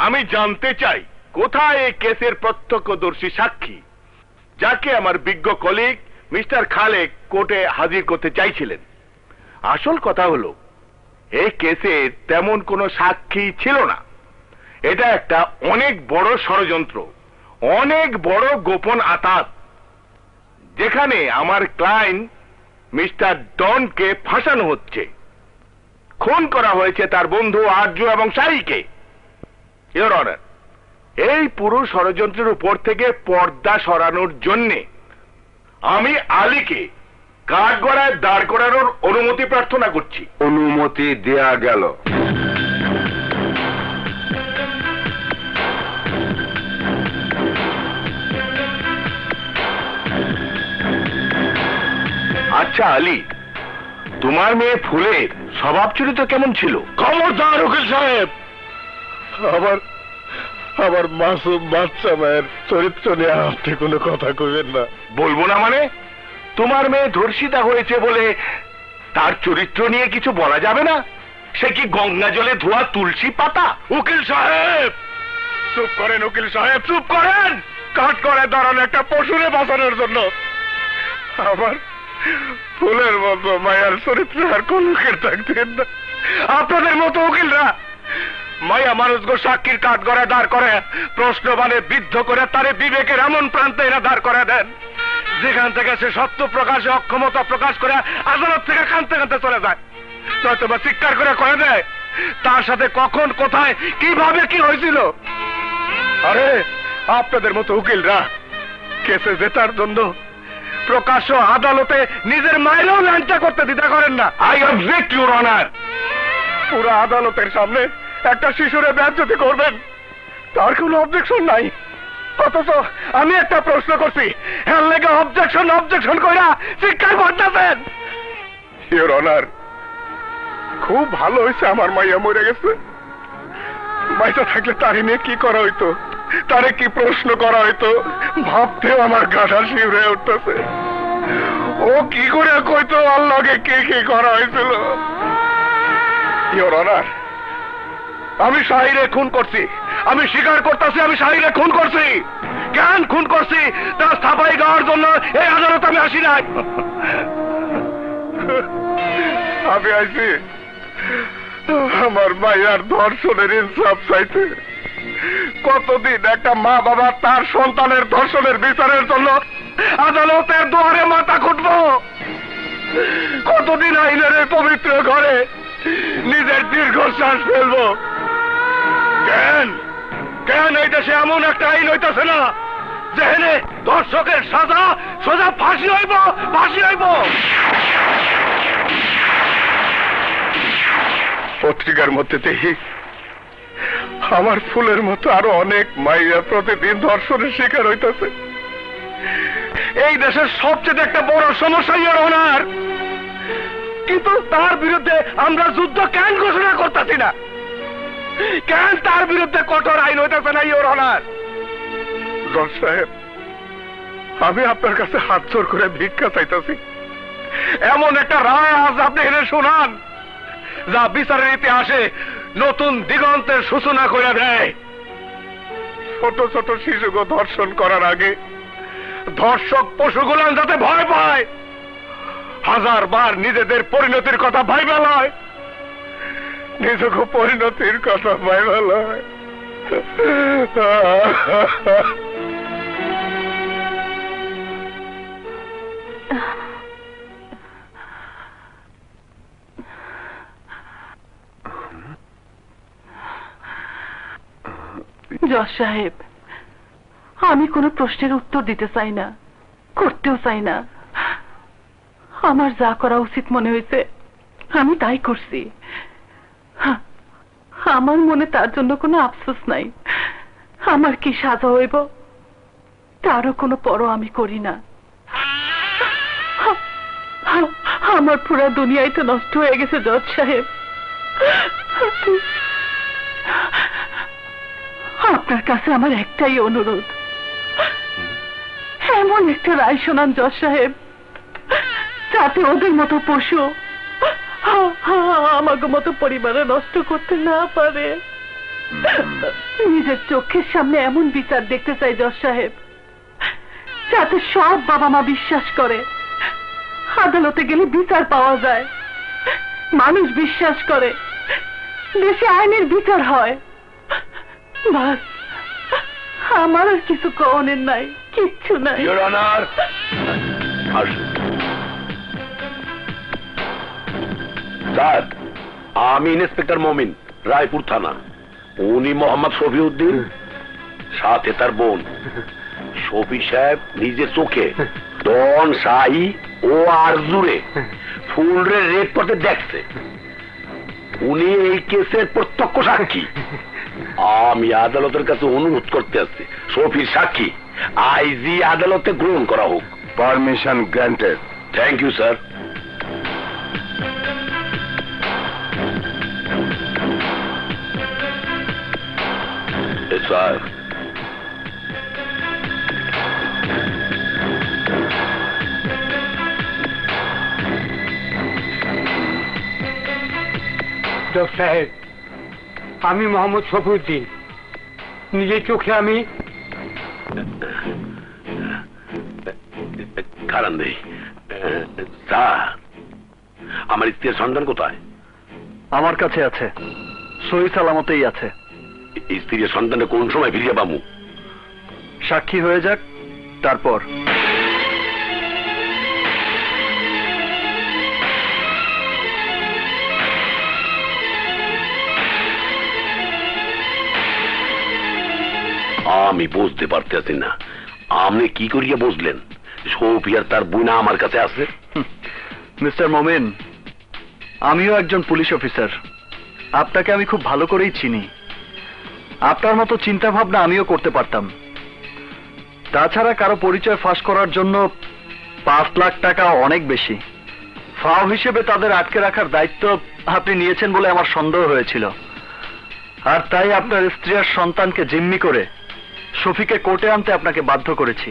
আমি জানতে চাই কোথায় এই কেসের প্রত্যক্ষদর্শী সাক্ষী যাকে আমার বিজ্ঞ কলিগ মিস্টার খালেক কোর্টে হাজির করতে চাইছিলেন। আসল কথা হলো এই কেসের তেমন কোনো সাক্ষী ছিল না। এটা একটা অনেক বড় ষড়যন্ত্র, অনেক বড় গোপন আতাত, যেখানে আমার ক্লায়েন্ট মিস্টার ডনকে ফাঁসানো হচ্ছে। খুন করা হয়েছে তার বন্ধু আর্য এবং শাহীকে। ইওর অনার, এই পুরো ষড়যন্ত্রের উপর থেকে পর্দা সরানোর জন্যে আমি আলীকে কাঠগড়ায় দাঁড় করানোর অনুমতি প্রার্থনা করছি। অনুমতি দেয়া গেল। আচ্ছা আলী, তোমার মেয়ে ফুলের স্বভাব চরিত্র কেমন ছিল? খবরদার উকিল সাহেব, আমার মাসুম বাচ্চা মায়ের চরিত্র নিয়ে আপনি কোনো কথা কইবেন না। বলবো না মানে? তোমার মেয়ে ধর্ষিতা হয়েছে বলে তার চরিত্র নিয়ে কিছু বলা যাবে না? সে কি গঙ্গা জলে ধোয়া তুলসী পাতা? উকিল সাহেব চুপ করেন, উকিল সাহেব চুপ করেন। কাঠ করে দাঁড়ানো একটা পশুরে বাঁচানোর জন্য আমার ফুলের মতো মায়ার চরিত্র আর কোন উকিল থাকতেন না। আপনাদের মতো উকিলরা মায়া মানুষগো সাক্ষীর কাঠ করে দাঁড় করে প্রশ্ন মানে বিদ্ধ করে তারে বিবেকের এমন প্রান্তে এরা দাঁড় করে দেন যেখান থেকে সে সত্য প্রকাশে অক্ষমতা প্রকাশ করে আদালত থেকে কাঁদতে কাঁদতে চলে যায়, নয়তো বা চিৎকার করে দেয় তার সাথে কখন কোথায় কিভাবে কি হয়েছিল। আরে আপনাদের মতো উকিলরা কেসে জেতার জন্য প্রকাশ্য আদালতে নিজের মায়েরও ল্যাংটা করতে দ্বিধা করেন না। I object your honour. পুরো আদালতের সামনে একটা শিশুরে বেজ্জতি করবেন, তার কোনো অবজেকশন নাই। অথচ আমি একটা প্রশ্ন করছি, এর লেগে অবজেকশন কইরা চিৎকার করতেছেন। ইউর অনার, খুব ভালো হয়েছে আমার মাইয়া মরে গেছে। মাইটা থাকলে তারে নিয়ে কি করা হইতো, তারে কি প্রশ্ন করা হইতো, ভাবতেও আমার গাঢ়া শিউরে উঠতেছে। ও কি করে কইতো আল্লাহকে কি করা হয়েছিল। ইওর অনার, আমি শাহীরে খুন করছি, আমি স্বীকার করতেছি আমি শাহীরে খুন করছি। কেন খুন করছি তা স্থাপাই গাওয়ার জন্য এই আদালত আমি আসি নাই। আমি আইছি আমার মায়ের ধর্ষণের ইনসাফ চাইতে। কতদিন একটা মা বাবা তার সন্তানের ধর্ষণের বিচারের জন্য আদালতের দুয়ারে মাথা খুঁটবো? কতদিন আইনের পবিত্র ঘরে নিজের দীর্ঘশ্বাস ফেলবো? কেন এই দেশে এমন একটা আইন হইতেছে না যেখানে ধর্ষকের সাজা সোজা ফাঁসি হইব? পত্রিকার মধ্যে দেখি আমার ফুলের মতো আরো অনেক মাইয়া প্রতিদিন ধর্ষণের শিকার হইতেছে। এই দেশের সবচেয়ে একটা বড় সমস্যা ইওর অনার, কিন্তু তার বিরুদ্ধে আমরা যুদ্ধ কেন ঘোষণা করতেছি না? কেন তার বিরুদ্ধে কঠোর আইন হইতেছে না ইওর অনার? জজ সাহেব, আমি আপনার কাছে হাত জোর করে ভিক্ষা চাইতেছি, এমন একটা রায় আজ আপনি এনে শোনান যা বিচারের ইতিহাসে নতুন দিগন্তের সূচনা করে দেয়। ছোট ছোট শিশুকে ধর্ষণ করার আগে ধর্ষক পশুগুলান যাতে ভয় পায়, 1000 বার নিজেদের পরিণতির কথা ভাইবা লয়, নিজেকে পরিণতির কথা ভাইবা লয়। জজ সাহেব, আমি কোনো প্রশ্নের উত্তর দিতে চাই না, করতেও চাই না। আমার যা করা উচিত মনে হয়েছে আমি তাই করছি। আমার মনে তার জন্য কোনো আফসোস নাই। আমার কি সাজা হইব তারও কোনো পরোয়া আমি করি না। আমার পুরা দুনিয়ায় তো নষ্ট হয়ে গেছে জজ সাহেব। আপনার কাছে আমার একটাই অনুরোধ, এমন একটা রায় শোনান জজ সাহেব যাতে ওদের মতো পশু আমাকে মতো পরিবারে নষ্ট করতে না পারে। নিজের চোখের সামনে এমন বিচার দেখতে চাই জজ সাহেব যাতে সব বাবা মা বিশ্বাস করে আদালতে গেলে বিচার পাওয়া যায়, মানুষ বিশ্বাস করে দেশে আইনের বিচার হয়। বাস আমার আর কিছু কনের নাই, কিচ্ছু নাই। ইওর অনার, স্যার, আমি ইন্সপেক্টর মমিন, রায়পুর থানা। উনি মোহাম্মদ শফিউদ্দিন, সাথে তার বোন। শফি সাহেব নিজের চোখে ডন, শাহী ও আরজুরে ফুলরে রেড করতে দেখছে। উনি এই কেসের প্রত্যক্ষ সাক্ষী। আমি আদালতের কাছে অনুরোধ করতে আসছি, শফির সাক্ষী আইজি আদালতে গ্রহণ করা হোক। Permission granted. Thank you sir. Sir, জজ সাহেব, আমি মোহাম্মদ শফিউদ্দিন, নিজের চোখে আমি কারণ নেই। স্যার, আমার স্ত্রীর সন্তান কোথায়? আমার কাছে আছে, সহি সালামতেই আছে। স্ত্রীর সন্তানটা কোন সময় ফিরিয়ে পাবো? সাক্ষী হয়ে যাক, তারপর। আমি বুঝতে পারতেছি না, আপনি কি করিয়া বুঝলেন শফিয়ার তার বুনা আমার কাছে আছে? মিস্টার মোমেন, আমিও একজন পুলিশ অফিসার। আপনাকে আমি খুব ভালো করেই চিনি। আপনার মতো চিন্তা ভাবনা আমিও করতে পারতাম। তাছাড়া কারো পরিচয় ফাঁস করার জন্য 5 লাখ টাকা অনেক বেশি। ফাও হিসেবে তাদের আটকে রাখার দায়িত্ব আপনি নিয়েছেন বলে আমার সন্দেহ হয়েছিল, আর তাই আপনার স্ত্রী আর সন্তানকে জিম্মি করে শফিকে কোর্টে আনতে আপনাকে বাধ্য করেছি।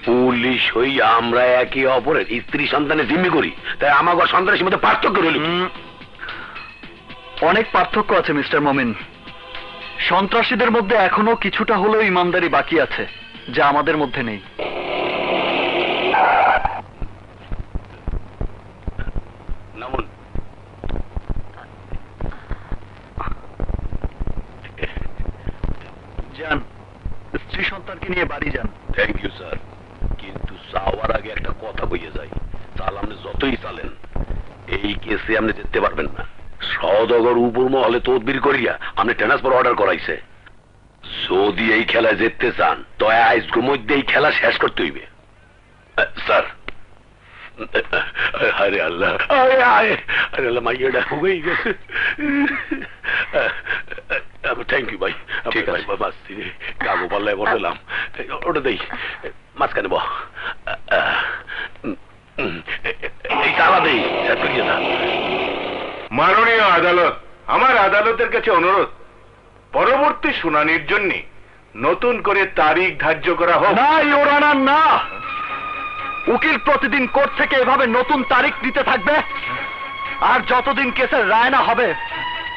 পুলিশ হই আমরা একে অপরের স্ত্রী সন্তানে জিম্মি করি, তাই আমার সন্তানের মধ্যে পার্থক্য রইল। অনেক পার্থক্য আছে মিস্টার মোমিন। সন্ত্রাসীদের মধ্যে এখনো কিছুটা হলেও ইমানদারি বাকি আছে, যা আমাদের মধ্যে নেই। নামুন। যান, স্ত্রী সন্তানকে নিয়ে বাড়ি যান। থ্যাংক ইউ স্যার, কিন্তু যাওয়ার আগে একটা কথা কইয়ে যাই। চাল আপনি যতই চালেন, এই কেসে আপনি যেতে পারবেন না। সওদাগর উপর মহলে তদবির করিয়া আপনি ট্রান্সফার অর্ডার করাইছে। যদি এই খেলায় জিততে চান তো আজকের মধ্যে এই খেলা শেষ করতে হইবে। স্যার, আরে আল্লাহ, আরে আল্লাহ, মাইয়াটা হয়েই গেছে। থ্যাংক ইউ ভাই। ঠিক আছে, কাগো পাল্লায় বসালাম, ওটা দেই মাঝখানে বহ। এই তালা দেই, শেষ করিয়ে না। মাননীয় আদালত, আমার আদালতের কাছে অনুরোধ, পরবর্তী শুনানির জন্য নতুন করে তারিখ ধার্য করা হোক। না ইওর অনার, না। উকিল প্রতিদিন কোর্ট থেকে এভাবে নতুন তারিখ দিতে থাকবে, আর যতদিন কেসের রায় না হবে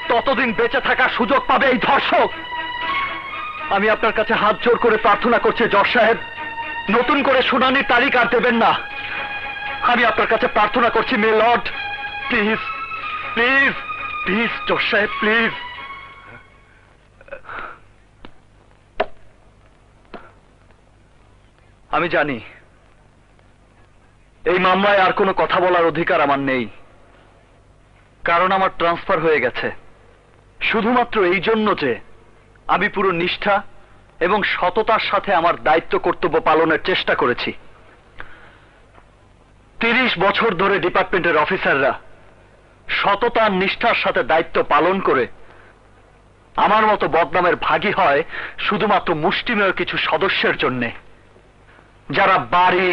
ততদিন বেঁচে থাকার সুযোগ পাবে এই ধর্ষক। আমি আপনার কাছে হাত জোর করে প্রার্থনা করছি জজ সাহেব, নতুন করে শুনানির তারিখ আর দেবেন না। আমি আপনার কাছে প্রার্থনা করছি, মে লর্ড, প্লিজ প্লিজ প্লিজ জজ সাহেব, প্লিজ। আমি জানি এই মামলায় আর কোনো কথা বলার অধিকার আমার নেই, কারণ আমার ট্রান্সফার হয়ে গেছে। শুধুমাত্র এই জন্য যে আমি পুরো নিষ্ঠা এবং সততার সাথে আমার দায়িত্ব কর্তব্য পালনের চেষ্টা করেছি। 30 বছর ধরে ডিপার্টমেন্টের অফিসাররা সততার নিষ্ঠার সাথে দায়িত্ব পালন করে আমার মতো বদনামের ভাগী হয় শুধুমাত্র মুষ্টিমেয় কিছু সদস্যের জন্যে, যারা বাড়ি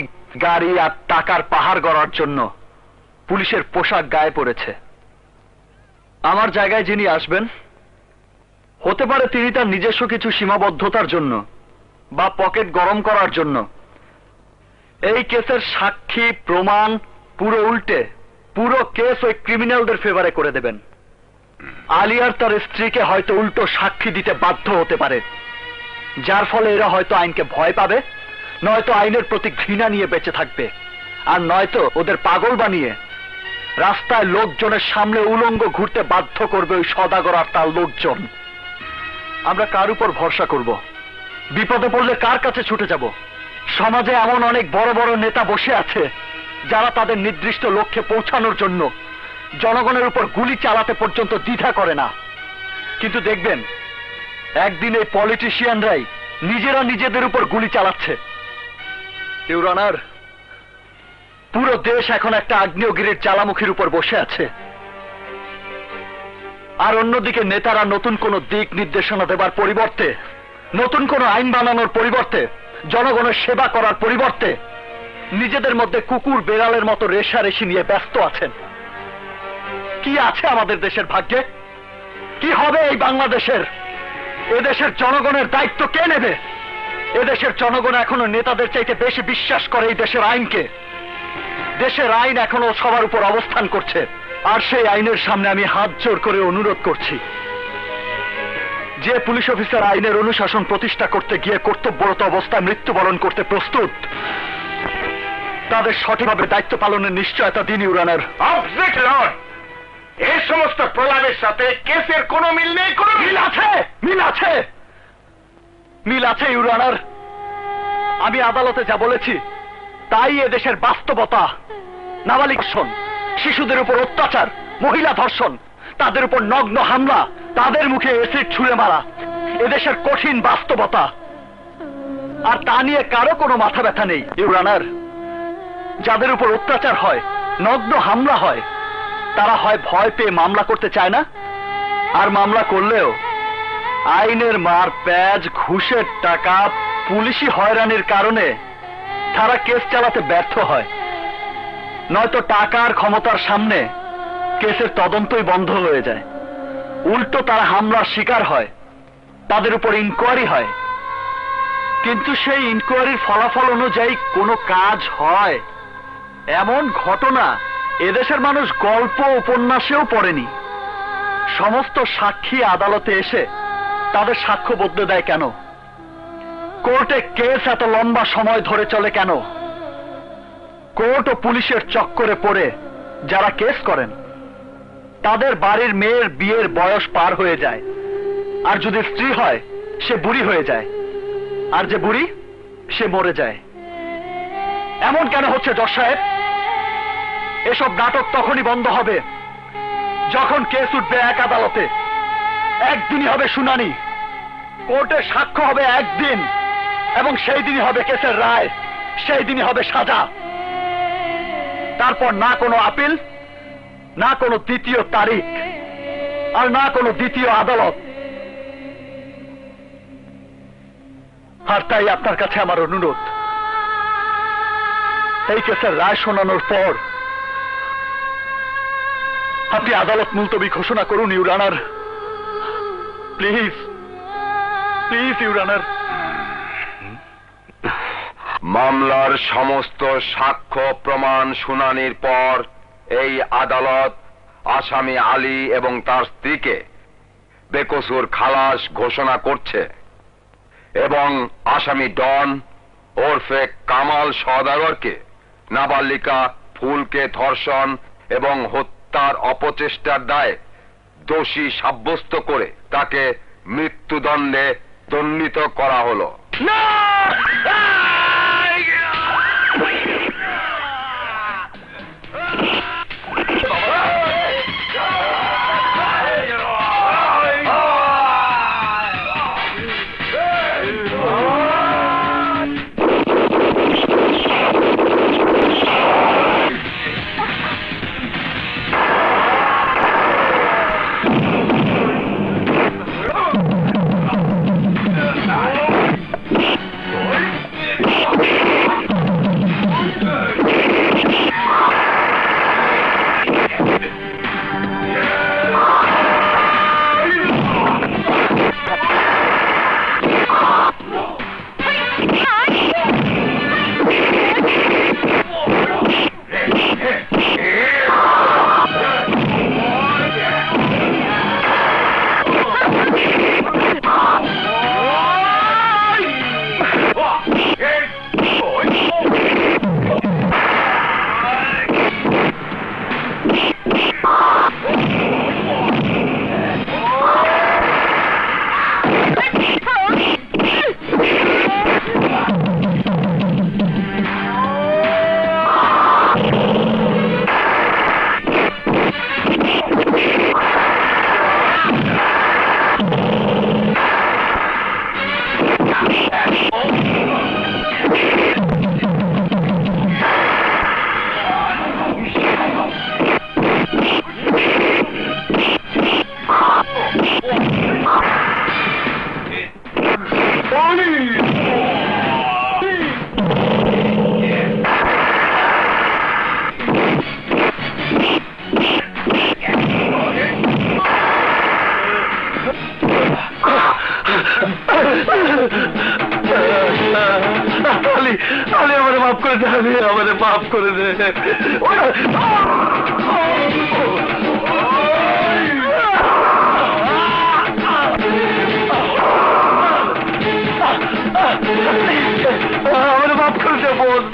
গাড়ি আর টাকার পাহাড় গড়ার জন্য পুলিশের পোশাক গায়ে পড়েছে। আমার জায়গায় যিনি আসবেন, হতে পারে তিনি তার নিজস্ব কিছু সীমাবদ্ধতার জন্য বা পকেট গরম করার জন্য এই কেসের সাক্ষী প্রমাণ পুরো উল্টে পুরো কেস ওই ক্রিমিনালদের ফেভারে করে দেবেন। আলিয়ার তার স্ত্রীকে হয়তো উল্টো সাক্ষী দিতে বাধ্য হতে পারে, যার ফলে এরা হয়তো আইনকে ভয় পাবে, নয়তো আইনের প্রতি ঘৃণা নিয়ে বেঁচে থাকবে, আর নয়তো ওদের পাগল বানিয়ে রাস্তায় লোকজনের সামনে উলঙ্গ ঘুরতে বাধ্য করবে ওই সদাগর আর তার লোকজন। আমরা কার উপর ভরসা করব? বিপদে পড়লে কার কাছে ছুটে যাব? সমাজে এমন অনেক বড় বড় নেতা বসে আছে যারা তাদের নির্দিষ্ট লক্ষ্যে পৌঁছানোর জন্য জনগণের উপর গুলি চালাতে পর্যন্ত দ্বিধা করে না। কিন্তু দেখবেন একদিন এই পলিটিশিয়ানরাই নিজেরা নিজেদের উপর গুলি চালাচ্ছে। ইউর অনার, পুরো দেশ এখন একটা আগ্নেয়গিরির জ্বালামুখীর উপর বসে আছে। আর অন্যদিকে নেতারা নতুন কোন দিক নির্দেশনা দেবার পরিবর্তে, নতুন কোন আইন বানানোর পরিবর্তে, জনগণের সেবা করার পরিবর্তে নিজেদের মধ্যে কুকুর বেড়ালের মতো রেশারেশি নিয়ে ব্যস্ত আছেন। কি আছে আমাদের দেশের ভাগ্যে? কি হবে এই বাংলাদেশের? এদেশের জনগণের দায়িত্ব কে নেবে? এদেশের জনগণ এখনো নেতাদের চাইতে বেশি বিশ্বাস করে এই দেশের আইনকে। দেশের আইন এখনো সবার উপর অবস্থান করছে। আর সেই আইনের সামনে আমি হাত জোর করে অনুরোধ করছি, যে পুলিশ অফিসার আইনের অনুশাসন প্রতিষ্ঠা করতে গিয়ে কর্তব্যরত অবস্থায় মৃত্যুবরণ করতে প্রস্তুত, তাদের সঠিকভাবে দায়িত্ব পালনের নিশ্চয়তা দিন ইউর অনার। অবজেক্ট লর্ড, এই সমস্ত প্রলাপের সাথে কেসের কোনো মিল নেই। কোনো মিল আছে, মিল আছে, মিল আছে ইউর অনার। আমি আদালতে যা বলেছি তাই এদেশের বাস্তবতা। নাবালিক ধর্ষণ, শিশুদের উপর অত্যাচার, মহিলা ধর্ষণ, তাদের উপর নগ্ন হামলা, তাদের মুখে এসিড ছুঁড়ে মারা এদেশের কঠিন বাস্তবতা। আর তা নিয়ে কারো কোনো মাথা ব্যথা নেই ইউর অনার। যাদের উপর অত্যাচার হয়, নগ্ন হামলা হয়, তারা হয় ভয় পেয়ে মামলা করতে চায় না, আর মামলা করলেও আইনের মার প্যাচ, ঘুষের টাকা, পুলিশি হয়রানির কারণে তারা কেস চালাতে ব্যর্থ হয়। নয়তো টাকার ক্ষমতার সামনে কেসের তদন্তই বন্ধ হয়ে যায়। উল্টো তারা হামলার শিকার হয়, তাদের উপর ইনকোয়ারি হয়, কিন্তু সেই ইনকোয়ারির ফলাফল অনুযায়ী কোনো কাজ হয় এমন ঘটনা এদেশের মানুষ গল্প উপন্যাসেও পড়েনি। সমস্ত সাক্ষী আদালতে এসে তাদের সাক্ষ্য বদলে দেয় কেন? কোর্টে কেস এত লম্বা সময় ধরে চলে কেন? কোর্ট ও পুলিশের চক্করে পড়ে যারা কেস করেন তাদের বাড়ির মেয়ের বিয়ের বয়স পার হয়ে যায়, আর যদি স্ত্রী হয় সে বুড়ি হয়ে যায়, আর যে বুড়ি সে মরে যায়। এমন কেন হচ্ছে জজ সাহেব? এসব নাটক তখনই বন্ধ হবে যখন কেস উঠবে এক আদালতে, একদিনই হবে শুনানি, কোর্টে সাক্ষ্য হবে একদিন, এবং সেই দিনই হবে কেসের রায়, সেই দিনই হবে সাজা। তারপর না কোনো আপিল, না কোনো দ্বিতীয় তারিখ, আর না কোনো দ্বিতীয় আদালত। আর তাই আপনার কাছে আমার অনুরোধ, এই কেসের রায় শোনানোর পর আপনি আদালত মুলতবি ঘোষণা করুন your honour. Please, please your honour. মামলার সমস্ত সাক্ষ্য প্রমাণ শুনানির পর এই আদালত আসামি আলী এবং তার স্ত্রীকে বেকসুর খালাস ঘোষণা করছে এবং আসামি ডন ওরফে কামাল সওদাগরকে নাবালিকা ফুলকে ধর্ষণ এবং হত্যার অপচেষ্টার দায়ে দোষী সাব্যস্ত করে তাকে মৃত্যুদণ্ডে দণ্ডিত করা হলো। আলী আলী আমারে মাফ করে দে, আলী আমারে মাফ করে দে। আমারে মাফ করে দে বোন।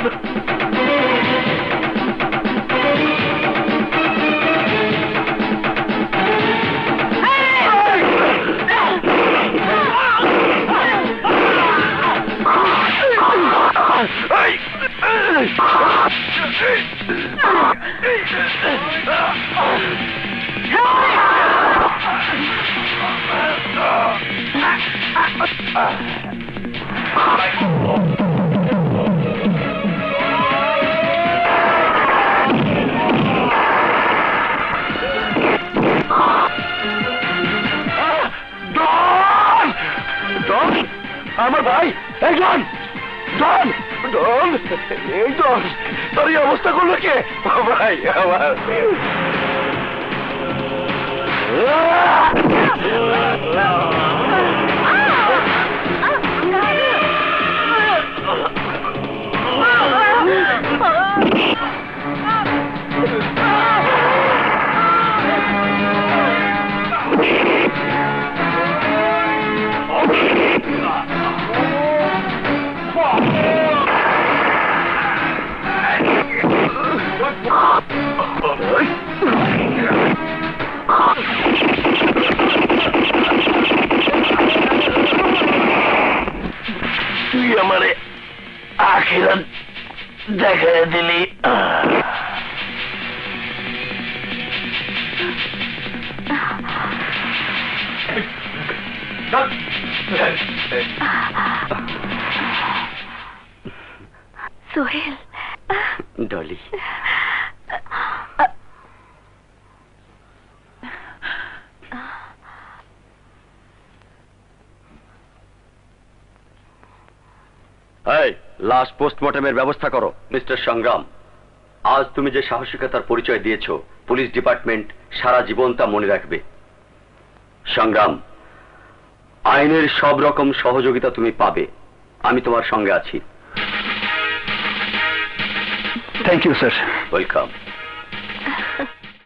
আমার ভাই একজন ডন ডন এই ডন তোর এই অবস্থা করলো কে ভাই আমার তুই আমারে আখিরাত দেখা দিলি। সোহেল, ডলি লাশ পোস্টমর্টমের ব্যবস্থা করো। মিস্টার সংগ্রাম, আজ তুমি যে সাহসিকতার পরিচয় দিয়েছো পুলিশ ডিপার্টমেন্ট সারা জীবন তা মনে রাখবে। সংগ্রাম, আইনের সব রকম সহযোগিতা তুমি পাবে, আমি তোমার সঙ্গে আছি। Thank you sir. ওয়েলকাম।